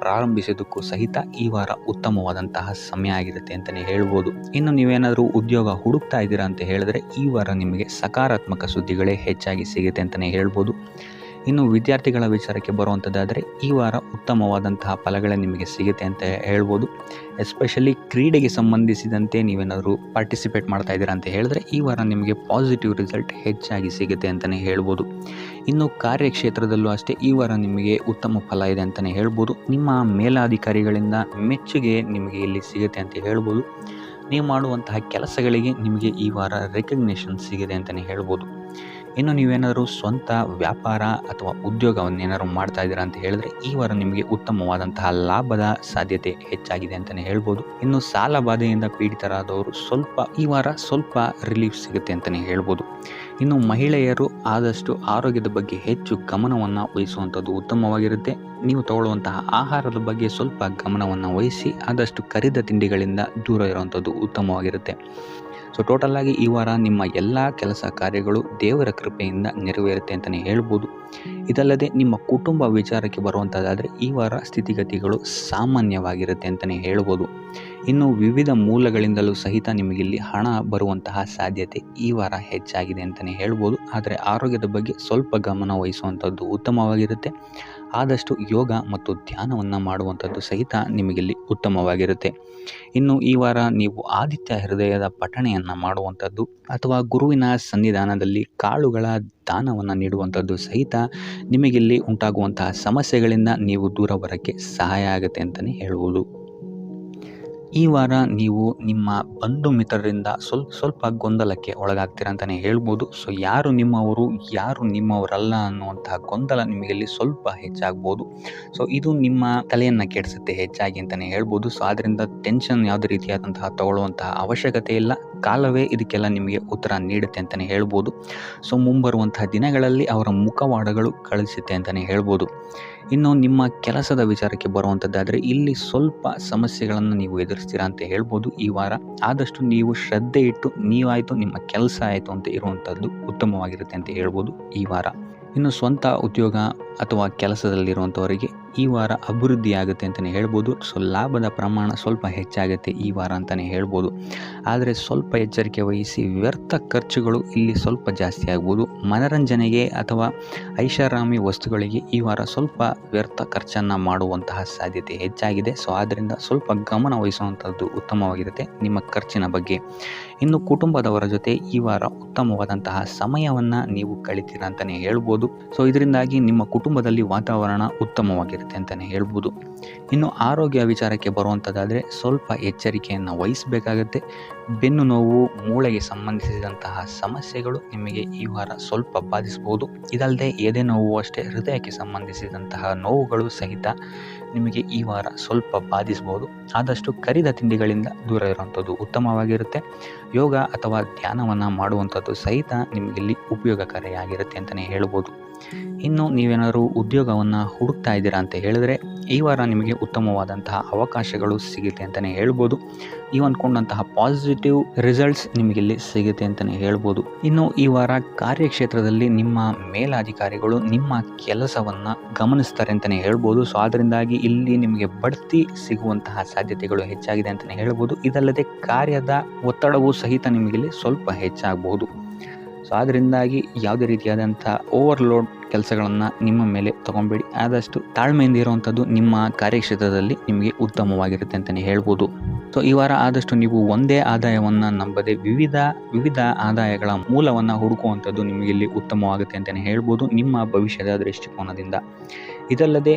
ಪ್ರಾರಂಭಿಸೋದಕ್ಕೂ ಸಹಿತ ಈ ವಾರ ಉತ್ತಮವಾದಂತಹ ಸಮಯ ಆಗಿರುತ್ತೆ ಅಂತಲೇ ಹೇಳ್ಬೋದು. ಇನ್ನು ನೀವೇನಾದರೂ ಉದ್ಯೋಗ ಹುಡುಕ್ತಾ ಇದ್ದೀರಾ ಅಂತ ಹೇಳಿದ್ರೆ ಈ ವಾರ ನಿಮಗೆ ಸಕಾರಾತ್ಮಕ ಸುದ್ದಿಗಳೇ ಹೆಚ್ಚಾಗಿ ಸಿಗುತ್ತೆ ಅಂತಲೇ ಹೇಳ್ಬೋದು. ಇನ್ನು ವಿದ್ಯಾರ್ಥಿಗಳ ವಿಚಾರಕ್ಕೆ ಬರುವಂಥದ್ದಾದರೆ ಈ ವಾರ ಉತ್ತಮವಾದಂತಹ ಫಲಗಳೇ ನಿಮಗೆ ಸಿಗುತ್ತೆ ಅಂತ ಹೇಳ್ಬೋದು. ಎಸ್ಪೆಷಲಿ ಕ್ರೀಡೆಗೆ ಸಂಬಂಧಿಸಿದಂತೆ ನೀವೇನಾದರೂ ಪಾರ್ಟಿಸಿಪೇಟ್ ಮಾಡ್ತಾ ಇದ್ದೀರಾ ಅಂತ ಹೇಳಿದ್ರೆ ಈ ವಾರ ನಿಮಗೆ ಪಾಸಿಟಿವ್ ರಿಸಲ್ಟ್ ಹೆಚ್ಚಾಗಿ ಸಿಗುತ್ತೆ ಅಂತಲೇ ಹೇಳ್ಬೋದು. ಇನ್ನು ಕಾರ್ಯಕ್ಷೇತ್ರದಲ್ಲೂ ಅಷ್ಟೇ ಈ ವಾರ ನಿಮಗೆ ಉತ್ತಮ ಫಲ ಇದೆ ಅಂತಲೇ ಹೇಳ್ಬೋದು. ನಿಮ್ಮ ಮೇಲಾಧಿಕಾರಿಗಳಿಂದ ಮೆಚ್ಚುಗೆ ನಿಮಗೆ ಇಲ್ಲಿ ಸಿಗುತ್ತೆ ಅಂತ ಹೇಳ್ಬೋದು. ನೀವು ಮಾಡುವಂತಹ ಕೆಲಸಗಳಿಗೆ ನಿಮಗೆ ಈ ವಾರ ರೆಕಗ್ನೇಷನ್ ಸಿಗಿದೆ ಅಂತಲೇ ಹೇಳ್ಬೋದು. ಇನ್ನು ನೀವೇನಾದರೂ ಸ್ವಂತ ವ್ಯಾಪಾರ ಅಥವಾ ಉದ್ಯೋಗವನ್ನೇನಾದ್ರು ಮಾಡ್ತಾ ಇದ್ದೀರಾ ಅಂತ ಹೇಳಿದ್ರೆ ಈ ವಾರ ನಿಮಗೆ ಉತ್ತಮವಾದಂತಹ ಲಾಭದ ಸಾಧ್ಯತೆ ಹೆಚ್ಚಾಗಿದೆ ಅಂತಲೇ ಹೇಳ್ಬೋದು. ಇನ್ನು ಸಾಲ ಬಾಧೆಯಿಂದ ಪೀಡಿತರಾದವರು ಈ ವಾರ ಸ್ವಲ್ಪ ರಿಲೀಫ್ ಸಿಗುತ್ತೆ ಅಂತಲೇ ಹೇಳ್ಬೋದು. ಇನ್ನು ಮಹಿಳೆಯರು ಆದಷ್ಟು ಆರೋಗ್ಯದ ಬಗ್ಗೆ ಹೆಚ್ಚು ಗಮನವನ್ನು ವಹಿಸುವಂಥದ್ದು ಉತ್ತಮವಾಗಿರುತ್ತೆ. ನೀವು ತಗೊಳ್ಳುವಂತಹ ಆಹಾರದ ಬಗ್ಗೆ ಸ್ವಲ್ಪ ಗಮನವನ್ನು ವಹಿಸಿ ಆದಷ್ಟು ಕರಿದ ತಿಂಡಿಗಳಿಂದ ದೂರ ಇರುವಂಥದ್ದು ಉತ್ತಮವಾಗಿರುತ್ತೆ. ಟೋಟಲ್ ಆಗಿ ಈ ವಾರ ನಿಮ್ಮ ಎಲ್ಲ ಕೆಲಸ ಕಾರ್ಯಗಳು ದೇವರ ಕೃಪೆಯಿಂದ ನೆರವೇರುತ್ತೆ ಅಂತಲೇ ಹೇಳ್ಬೋದು. ಇದಲ್ಲದೆ ನಿಮ್ಮ ಕುಟುಂಬ ವಿಚಾರಕ್ಕೆ ಬರುವಂಥದ್ದಾದರೆ ಈ ವಾರ ಸ್ಥಿತಿಗತಿಗಳು ಸಾಮಾನ್ಯವಾಗಿರುತ್ತೆ ಅಂತಲೇ ಹೇಳ್ಬೋದು. ಇನ್ನು ವಿವಿಧ ಮೂಲಗಳಿಂದಲೂ ಸಹಿತ ನಿಮಗಿಲ್ಲಿ ಹಣ ಬರುವಂತಹ ಸಾಧ್ಯತೆ ಈ ವಾರ ಹೆಚ್ಚಾಗಿದೆ ಅಂತಲೇ ಹೇಳ್ಬೋದು. ಆದರೆ ಆರೋಗ್ಯದ ಬಗ್ಗೆ ಸ್ವಲ್ಪ ಗಮನ ವಹಿಸುವಂಥದ್ದು ಉತ್ತಮವಾಗಿರುತ್ತೆ. ಆದಷ್ಟು ಯೋಗ ಮತ್ತು ಧ್ಯಾನವನ್ನು ಮಾಡುವಂಥದ್ದು ಸಹಿತ ನಿಮಗಿಲ್ಲಿ ಉತ್ತಮವಾಗಿರುತ್ತೆ. ಇನ್ನು ಈ ವಾರ ನೀವು ಆದಿತ್ಯ ಹೃದಯದ ಪಠಣೆಯನ್ನು ಮಾಡುವಂಥದ್ದು ಅಥವಾ ಗುರುವಿನ ಸನ್ನಿಧಾನದಲ್ಲಿ ಕಾಳುಗಳ ದಾನವನ್ನು ನೀಡುವಂಥದ್ದು ಸಹಿತ ನಿಮಗಿಲ್ಲಿ ಉಂಟಾಗುವಂತಹ ಸಮಸ್ಯೆಗಳಿಂದ ನೀವು ದೂರ ಬರೋಕ್ಕೆ ಸಹಾಯ ಆಗುತ್ತೆ ಅಂತಲೇ ಹೇಳ್ಬೋದು. ಈ ವಾರ ನೀವು ನಿಮ್ಮ ಬಂಧು ಮಿತ್ರರಿಂದ ಸ್ವಲ್ಪ ಗೊಂದಲಕ್ಕೆ ಒಳಗಾಗ್ತೀರ ಅಂತಲೇ ಹೇಳ್ಬೋದು. ಯಾರು ನಿಮ್ಮವರು ಯಾರು ನಿಮ್ಮವರಲ್ಲ ಅನ್ನುವಂತಹ ಗೊಂದಲ ನಿಮಗಲ್ಲಿ ಸ್ವಲ್ಪ ಹೆಚ್ಚಾಗ್ಬೋದು. ಇದು ನಿಮ್ಮ ತಲೆಯನ್ನು ಕೆಡಿಸುತ್ತೆ ಹೆಚ್ಚಾಗಿ ಅಂತಲೇ ಹೇಳ್ಬೋದು. ಆದ್ದರಿಂದ ಟೆನ್ಷನ್ ಯಾವುದೇ ರೀತಿಯಾದಂತಹ ತಗೊಳ್ಳುವಂತಹ ಅವಶ್ಯಕತೆ ಇಲ್ಲ. ಕಾಲವೇ ಇದಕ್ಕೆಲ್ಲ ನಿಮಗೆ ಉತ್ತರ ನೀಡುತ್ತೆ ಅಂತಲೇ ಹೇಳ್ಬೋದು. ಮುಂಬರುವಂತಹ ದಿನಗಳಲ್ಲಿ ಅವರ ಮುಖವಾಡಗಳು ಕಳಿಸುತ್ತೆ ಅಂತಲೇ ಹೇಳ್ಬೋದು. ಇನ್ನು ನಿಮ್ಮ ಕೆಲಸದ ವಿಚಾರಕ್ಕೆ ಬರುವಂಥದ್ದಾದರೆ ಇಲ್ಲಿ ಸ್ವಲ್ಪ ಸಮಸ್ಯೆಗಳನ್ನು ನೀವು ಎದುರಿಸ್ತೀರಾ ಅಂತ ಹೇಳ್ಬೋದು. ಈ ವಾರ ಆದಷ್ಟು ನೀವು ಶ್ರದ್ಧೆ ಇಟ್ಟು ನೀವಾಯಿತು ನಿಮ್ಮ ಕೆಲಸ ಆಯಿತು ಅಂತ ಇರುವಂಥದ್ದು ಉತ್ತಮವಾಗಿರುತ್ತೆ ಅಂತ ಹೇಳ್ಬೋದು ಈ ವಾರ. ಇನ್ನು ಸ್ವಂತ ಉದ್ಯೋಗ ಅಥವಾ ಕೆಲಸದಲ್ಲಿರುವಂಥವರಿಗೆ ಈ ವಾರ ಅಭಿವೃದ್ಧಿ ಆಗುತ್ತೆ ಅಂತಲೇ ಹೇಳ್ಬೋದು. ಲಾಭದ ಪ್ರಮಾಣ ಸ್ವಲ್ಪ ಹೆಚ್ಚಾಗುತ್ತೆ ಈ ವಾರ ಅಂತಲೇ ಹೇಳ್ಬೋದು. ಆದರೆ ಸ್ವಲ್ಪ ಎಚ್ಚರಿಕೆ ವಹಿಸಿ, ವ್ಯರ್ಥ ಖರ್ಚುಗಳು ಇಲ್ಲಿ ಸ್ವಲ್ಪ ಜಾಸ್ತಿ ಆಗ್ಬೋದು. ಮನರಂಜನೆಗೆ ಅಥವಾ ಐಷಾರಾಮಿ ವಸ್ತುಗಳಿಗೆ ಈ ವಾರ ಸ್ವಲ್ಪ ವ್ಯರ್ಥ ಖರ್ಚನ್ನು ಮಾಡುವಂತಹ ಸಾಧ್ಯತೆ ಹೆಚ್ಚಾಗಿದೆ. ಆದ್ದರಿಂದ ಸ್ವಲ್ಪ ಗಮನ ವಹಿಸುವಂಥದ್ದು ಉತ್ತಮವಾಗಿರುತ್ತೆ ನಿಮ್ಮ ಖರ್ಚಿನ ಬಗ್ಗೆ. ಇನ್ನು ಕುಟುಂಬದವರ ಜೊತೆ ಈ ವಾರ ಉತ್ತಮವಾದಂತಹ ಸಮಯವನ್ನು ನೀವು ಕಳಿತೀರ ಅಂತಲೇ ಹೇಳ್ಬೋದು. ಇದರಿಂದಾಗಿ ನಿಮ್ಮ ಕುಟುಂಬದಲ್ಲಿ ವಾತಾವರಣ ಉತ್ತಮವಾಗಿರುತ್ತೆ ಅಂತಲೇ ಹೇಳ್ಬೋದು. ಇನ್ನು ಆರೋಗ್ಯ ವಿಚಾರಕ್ಕೆ ಬರುವಂಥದ್ದಾದರೆ ಸ್ವಲ್ಪ ಎಚ್ಚರಿಕೆಯನ್ನು ವಹಿಸಬೇಕಾಗತ್ತೆ. ಬೆನ್ನು ನೋವು, ಮೂಳೆಗೆ ಸಂಬಂಧಿಸಿದಂತಹ ಸಮಸ್ಯೆಗಳು ನಿಮಗೆ ಈ ವಾರ ಸ್ವಲ್ಪ ಬಾಧಿಸಬಹುದು. ಇದಲ್ಲದೆ ಎದೆ ನೋವು ಅಷ್ಟೇ ಹೃದಯಕ್ಕೆ ಸಂಬಂಧಿಸಿದಂತಹ ನೋವುಗಳು ಸಹಿತ ನಿಮಗೆ ಈ ವಾರ ಸ್ವಲ್ಪ ಬಾಧಿಸಬಹುದು. ಆದಷ್ಟು ಕರಿದ ತಿಂಡಿಗಳಿಂದ ದೂರ ಇರುವಂಥದ್ದು ಉತ್ತಮವಾಗಿರುತ್ತೆ. ಯೋಗ ಅಥವಾ ಧ್ಯಾನವನ್ನು ಮಾಡುವಂಥದ್ದು ಸಹಿತ ನಿಮಗಿಲ್ಲಿ ಉಪಯೋಗಕಾರಿಯಾಗಿರುತ್ತೆ ಅಂತಲೇ ಹೇಳ್ಬೋದು. ಇನ್ನು ನೀವೇನಾದರೂ ಉದ್ಯೋಗವನ್ನು ಹುಡುಕ್ತಾ ಇದ್ದೀರಾ ಅಂತ ಹೇಳಿದ್ರೆ ಈ ವಾರ ನಿಮಗೆ ಉತ್ತಮವಾದಂತಹ ಅವಕಾಶಗಳು ಸಿಗುತ್ತೆ ಅಂತಲೇ ಹೇಳ್ಬೋದು. ನೀವು ಅಂದ್ಕೊಂಡಂತಹ ಪಾಸಿಟಿವ್ ರಿಸಲ್ಟ್ಸ್ ನಿಮಗಿಲ್ಲಿ ಸಿಗುತ್ತೆ ಅಂತಲೇ ಹೇಳ್ಬೋದು. ಇನ್ನು ಈ ವಾರ ಕಾರ್ಯಕ್ಷೇತ್ರದಲ್ಲಿ ನಿಮ್ಮ ಮೇಲಾಧಿಕಾರಿಗಳು ನಿಮ್ಮ ಕೆಲಸವನ್ನು ಗಮನಿಸ್ತಾರೆ ಅಂತಲೇ ಹೇಳ್ಬೋದು. ಸೊ ಅದರಿಂದಾಗಿ ಇಲ್ಲಿ ನಿಮಗೆ ಬಡ್ತಿ ಸಿಗುವಂತಹ ಸಾಧ್ಯತೆಗಳು ಹೆಚ್ಚಾಗಿದೆ ಅಂತಲೇ ಹೇಳ್ಬೋದು. ಇದಲ್ಲದೆ ಕಾರ್ಯದ ಒತ್ತಡವೂ ಸಹಿತ ನಿಮಗಿಲ್ಲಿ ಸ್ವಲ್ಪ ಹೆಚ್ಚಾಗಬಹುದು. ಸೊ ಅದರಿಂದಾಗಿ ಯಾವುದೇ ರೀತಿಯಾದಂಥ ಓವರ್ಲೋಡ್ ಕೆಲಸಗಳನ್ನು ನಿಮ್ಮ ಮೇಲೆ ತೊಗೊಬೇಡಿ. ಆದಷ್ಟು ತಾಳ್ಮೆಯಿಂದ ಇರುವಂಥದ್ದು ನಿಮ್ಮ ಕಾರ್ಯಕ್ಷೇತ್ರದಲ್ಲಿ ನಿಮಗೆ ಉತ್ತಮವಾಗಿರುತ್ತೆ ಅಂತಲೇ ಹೇಳ್ಬೋದು. ಸೊ ಈ ವಾರ ಆದಷ್ಟು ನೀವು ಒಂದೇ ಆದಾಯವನ್ನು ನಂಬದೆ ವಿವಿಧ ಆದಾಯಗಳ ಮೂಲವನ್ನು ಹುಡುಕುವಂಥದ್ದು ನಿಮಗಿಲ್ಲಿ ಉತ್ತಮವಾಗುತ್ತೆ ಅಂತಲೇ ಹೇಳ್ಬೋದು ನಿಮ್ಮ ಭವಿಷ್ಯದ ದೃಷ್ಟಿಕೋನದಿಂದ. ಇದಲ್ಲದೆ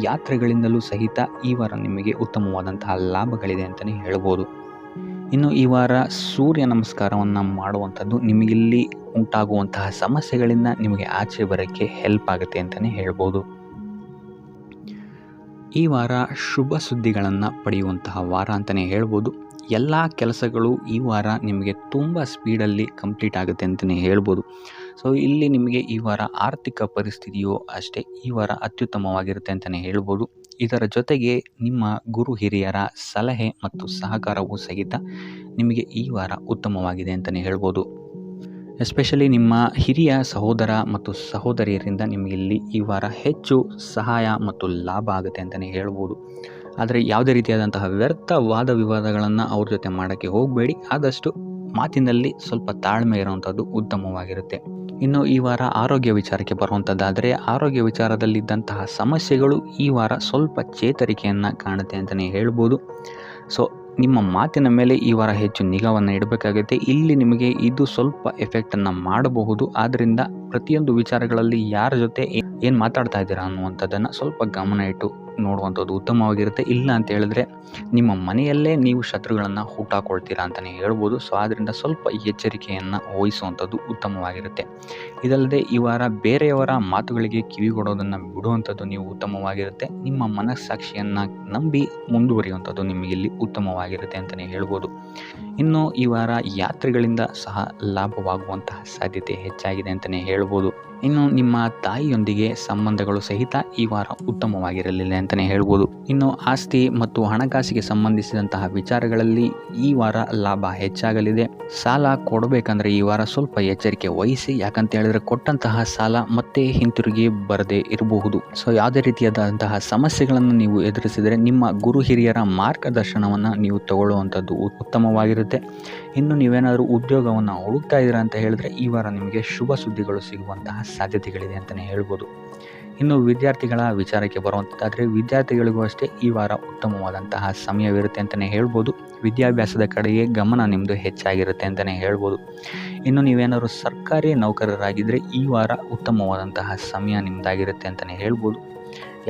ಯಾತ್ರೆಗಳಿಂದಲೂ ಸಹಿತ ಈ ವಾರ ನಿಮಗೆ ಉತ್ತಮವಾದಂತಹ ಲಾಭಗಳಿದೆ ಅಂತಲೇ ಹೇಳ್ಬೋದು. ಇನ್ನು ಈ ವಾರ ಸೂರ್ಯ ನಮಸ್ಕಾರವನ್ನು ಮಾಡುವಂಥದ್ದು ನಿಮಗಿಲ್ಲಿ ಉಂಟಾಗುವಂತಹ ಸಮಸ್ಯೆಗಳಿಂದ ನಿಮಗೆ ಆಚೆ ಬರೋಕ್ಕೆ ಹೆಲ್ಪ್ ಆಗುತ್ತೆ ಅಂತಲೇ ಹೇಳ್ಬೋದು. ಈ ವಾರ ಶುಭ ಸುದ್ದಿಗಳನ್ನು ಪಡೆಯುವಂತಹ ವಾರ ಅಂತಲೇ ಹೇಳ್ಬೋದು. ಎಲ್ಲ ಕೆಲಸಗಳು ಈ ವಾರ ನಿಮಗೆ ತುಂಬ ಸ್ಪೀಡಲ್ಲಿ ಕಂಪ್ಲೀಟ್ ಆಗುತ್ತೆ ಅಂತಲೇ ಹೇಳ್ಬೋದು. ಸೊ ಇಲ್ಲಿ ನಿಮಗೆ ಈ ವಾರ ಆರ್ಥಿಕ ಪರಿಸ್ಥಿತಿಯು ಅಷ್ಟೇ ಈ ವಾರ ಅತ್ಯುತ್ತಮವಾಗಿರುತ್ತೆ ಅಂತಲೇ ಹೇಳ್ಬೋದು. ಇದರ ಜೊತೆಗೆ ನಿಮ್ಮ ಗುರು ಹಿರಿಯರ ಸಲಹೆ ಮತ್ತು ಸಹಕಾರವೂ ಸಹಿತ ನಿಮಗೆ ಈ ವಾರ ಉತ್ತಮವಾಗಿದೆ ಅಂತಲೇ ಹೇಳ್ಬೋದು. ಎಸ್ಪೆಷಲಿ ನಿಮ್ಮ ಹಿರಿಯ ಸಹೋದರ ಮತ್ತು ಸಹೋದರಿಯರಿಂದ ನಿಮಗಿಲ್ಲಿ ಈ ವಾರ ಹೆಚ್ಚು ಸಹಾಯ ಮತ್ತು ಲಾಭ ಆಗುತ್ತೆ ಅಂತಲೇ ಹೇಳ್ಬೋದು. ಆದರೆ ಯಾವುದೇ ರೀತಿಯಾದಂತಹ ವ್ಯರ್ಥ ವಾದ ವಿವಾದಗಳನ್ನು ಅವ್ರ ಜೊತೆ ಮಾಡೋಕ್ಕೆ ಹೋಗಬೇಡಿ. ಆದಷ್ಟು ಮಾತಿನಲ್ಲಿ ಸ್ವಲ್ಪ ತಾಳ್ಮೆ ಇರುವಂಥದ್ದು ಉತ್ತಮವಾಗಿರುತ್ತೆ. ಇನ್ನು ಈ ವಾರ ಆರೋಗ್ಯ ವಿಚಾರಕ್ಕೆ ಬರುವಂಥದ್ದಾದರೆ ಆರೋಗ್ಯ ವಿಚಾರದಲ್ಲಿದ್ದಂತಹ ಸಮಸ್ಯೆಗಳು ಈ ವಾರ ಸ್ವಲ್ಪ ಚೇತರಿಕೆಯನ್ನು ಕಾಣುತ್ತೆ ಅಂತಲೇ ಹೇಳ್ಬೋದು. ಸೊ ನಿಮ್ಮ ಮಾತಿನ ಮೇಲೆ ಈ ವಾರ ಹೆಚ್ಚು ನಿಗಾವನ್ನು ಇಡಬೇಕಾಗುತ್ತೆ. ಇಲ್ಲಿ ನಿಮಗೆ ಇದು ಸ್ವಲ್ಪ ಎಫೆಕ್ಟನ್ನು ಮಾಡಬಹುದು. ಆದ್ದರಿಂದ ಪ್ರತಿಯೊಂದು ವಿಚಾರಗಳಲ್ಲಿ ಯಾರ ಜೊತೆ ಏನು ಮಾತಾಡ್ತಾ ಇದ್ದೀರಾ ಅನ್ನುವಂಥದ್ದನ್ನು ಸ್ವಲ್ಪ ಗಮನ ಇಟ್ಟು ನೋಡುವಂಥದ್ದು ಉತ್ತಮವಾಗಿರುತ್ತೆ. ಇಲ್ಲ ಅಂತ ಹೇಳಿದ್ರೆ ನಿಮ್ಮ ಮನೆಯಲ್ಲೇ ನೀವು ಶತ್ರುಗಳನ್ನು ಹುಟ್ಟಾಕೊಳ್ತೀರಾ ಅಂತಲೇ ಹೇಳ್ಬೋದು. ಸೊ ಆದ್ದರಿಂದ ಸ್ವಲ್ಪ ಎಚ್ಚರಿಕೆಯನ್ನು ವಹಿಸುವಂಥದ್ದು ಉತ್ತಮವಾಗಿರುತ್ತೆ. ಇದಲ್ಲದೆ ಈ ವಾರ ಬೇರೆಯವರ ಮಾತುಗಳಿಗೆ ಕಿವಿಗೊಡೋದನ್ನು ಬಿಡುವಂಥದ್ದು ನೀವು ಉತ್ತಮವಾಗಿರುತ್ತೆ. ನಿಮ್ಮ ಮನಸ್ಸಾಕ್ಷಿಯನ್ನು ನಂಬಿ ಮುಂದುವರಿಯುವಂಥದ್ದು ನಿಮಗಿಲ್ಲಿ ಉತ್ತಮವಾಗಿರುತ್ತೆ ಅಂತಲೇ ಹೇಳ್ಬೋದು. ಇನ್ನು ಈ ವಾರ ಯಾತ್ರೆಗಳಿಂದ ಸಹ ಲಾಭವಾಗುವಂತಹ ಸಾಧ್ಯತೆ ಹೆಚ್ಚಾಗಿದೆ ಅಂತಲೇ ಹೇಳ್ಬೋದು. ಇನ್ನು ನಿಮ್ಮ ತಾಯಿಯೊಂದಿಗೆ ಸಂಬಂಧಗಳು ಸಹಿತ ಈ ವಾರ ಉತ್ತಮವಾಗಿರಲಿಲ್ಲ ಅಂತಲೇ ಹೇಳ್ಬೋದು. ಇನ್ನು ಆಸ್ತಿ ಮತ್ತು ಹಣಕಾಸಿಗೆ ಸಂಬಂಧಿಸಿದಂತಹ ವಿಚಾರಗಳಲ್ಲಿ ಈ ವಾರ ಲಾಭ ಹೆಚ್ಚಾಗಲಿದೆ. ಸಾಲ ಕೊಡಬೇಕಂದ್ರೆ ಈ ವಾರ ಸ್ವಲ್ಪ ಎಚ್ಚರಿಕೆ ವಹಿಸಿ. ಯಾಕಂತ ಹೇಳಿದ್ರೆ ಕೊಟ್ಟಂತಹ ಸಾಲ ಮತ್ತೆ ಹಿಂತಿರುಗಿ ಬರದೇ ಇರಬಹುದು. ಸೊ ಯಾವುದೇ ರೀತಿಯಾದಂತಹ ಸಮಸ್ಯೆಗಳನ್ನು ನೀವು ಎದುರಿಸಿದರೆ ನಿಮ್ಮ ಗುರು ಹಿರಿಯರ ಮಾರ್ಗದರ್ಶನವನ್ನು ನೀವು ತಗೊಳ್ಳುವಂಥದ್ದು ಉತ್ತಮವಾಗಿರುತ್ತೆ. ಇನ್ನು ನೀವೇನಾದರೂ ಉದ್ಯೋಗವನ್ನು ಹುಡುಕ್ತಾ ಇದ್ದೀರಾ ಅಂತ ಹೇಳಿದ್ರೆ ಈ ವಾರ ನಿಮಗೆ ಶುಭ ಸುದ್ದಿಗಳು ಸಿಗುವಂತಹ ಸಾಧ್ಯತೆಗಳಿದೆ ಅಂತಲೇ ಹೇಳ್ಬೋದು. ಇನ್ನು ವಿದ್ಯಾರ್ಥಿಗಳ ವಿಚಾರಕ್ಕೆ ಬರುವಂಥದ್ದಾದರೆ ವಿದ್ಯಾರ್ಥಿಗಳಿಗೂ ಅಷ್ಟೇ ಈ ವಾರ ಉತ್ತಮವಾದಂತಹ ಸಮಯವಿರುತ್ತೆ ಅಂತಲೇ ಹೇಳ್ಬೋದು. ವಿದ್ಯಾಭ್ಯಾಸದ ಕಡೆಗೆ ಗಮನ ನಿಮ್ಮದು ಹೆಚ್ಚಾಗಿರುತ್ತೆ ಅಂತಲೇ ಹೇಳ್ಬೋದು. ಇನ್ನು ನೀವೇನಾದರೂ ಸರ್ಕಾರಿ ನೌಕರರಾಗಿದ್ದರೆ ಈ ವಾರ ಉತ್ತಮವಾದಂತಹ ಸಮಯ ನಿಮ್ಮದಾಗಿರುತ್ತೆ ಅಂತಲೇ ಹೇಳ್ಬೋದು.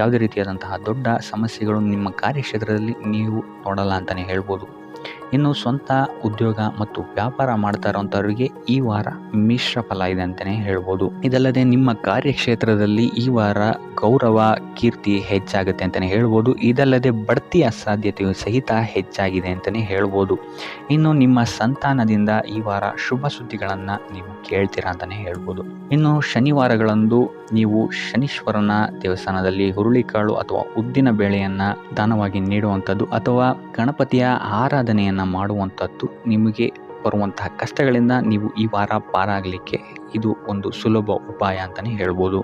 ಯಾವುದೇ ರೀತಿಯಾದಂತಹ ದೊಡ್ಡ ಸಮಸ್ಯೆಗಳು ನಿಮ್ಮ ಕಾರ್ಯಕ್ಷೇತ್ರದಲ್ಲಿ ನೀವು ನೋಡಲ್ಲ ಅಂತಲೇ ಹೇಳ್ಬೋದು. ಇನ್ನು ಸ್ವಂತ ಉದ್ಯೋಗ ಮತ್ತು ವ್ಯಾಪಾರ ಮಾಡ್ತಾ ಇರೋಂಥವ್ರಿಗೆ ಈ ವಾರ ಮಿಶ್ರ ಫಲ ಇದೆ ಅಂತಲೇ ಹೇಳ್ಬೋದು. ಇದಲ್ಲದೆ ನಿಮ್ಮ ಕಾರ್ಯಕ್ಷೇತ್ರದಲ್ಲಿ ಈ ವಾರ ಗೌರವ ಕೀರ್ತಿ ಹೆಚ್ಚಾಗುತ್ತೆ ಅಂತಲೇ ಹೇಳ್ಬೋದು. ಇದಲ್ಲದೆ ಬಡ್ತಿಯ ಸಾಧ್ಯತೆಯು ಸಹಿತ ಹೆಚ್ಚಾಗಿದೆ ಅಂತಲೇ ಹೇಳ್ಬೋದು. ಇನ್ನು ನಿಮ್ಮ ಸಂತಾನದಿಂದ ಈ ವಾರ ಶುಭ ಸುದ್ದಿಗಳನ್ನು ನೀವು ಕೇಳ್ತೀರಾ ಅಂತಲೇ ಹೇಳ್ಬೋದು. ಇನ್ನು ಶನಿವಾರಗಳಂದು ನೀವು ಶನೀಶ್ವರನ ದೇವಸ್ಥಾನದಲ್ಲಿ ಹುರುಳಿಕಾಳು ಅಥವಾ ಉದ್ದಿನ ಬೇಳೆಯನ್ನು ದಾನವಾಗಿ ನೀಡುವಂಥದ್ದು ಅಥವಾ ಗಣಪತಿಯ ಆರಾಧನೆಯನ್ನು ಮಾಡುವಂಥದ್ದು ನಿಮಗೆ ಬರುವಂತಹ ಕಷ್ಟಗಳಿಂದ ನೀವು ಈ ವಾರ ಪಾರಾಗಲಿಕ್ಕೆ ಇದು ಒಂದು ಸುಲಭ ಉಪಾಯ ಅಂತಲೇ ಹೇಳ್ಬೋದು.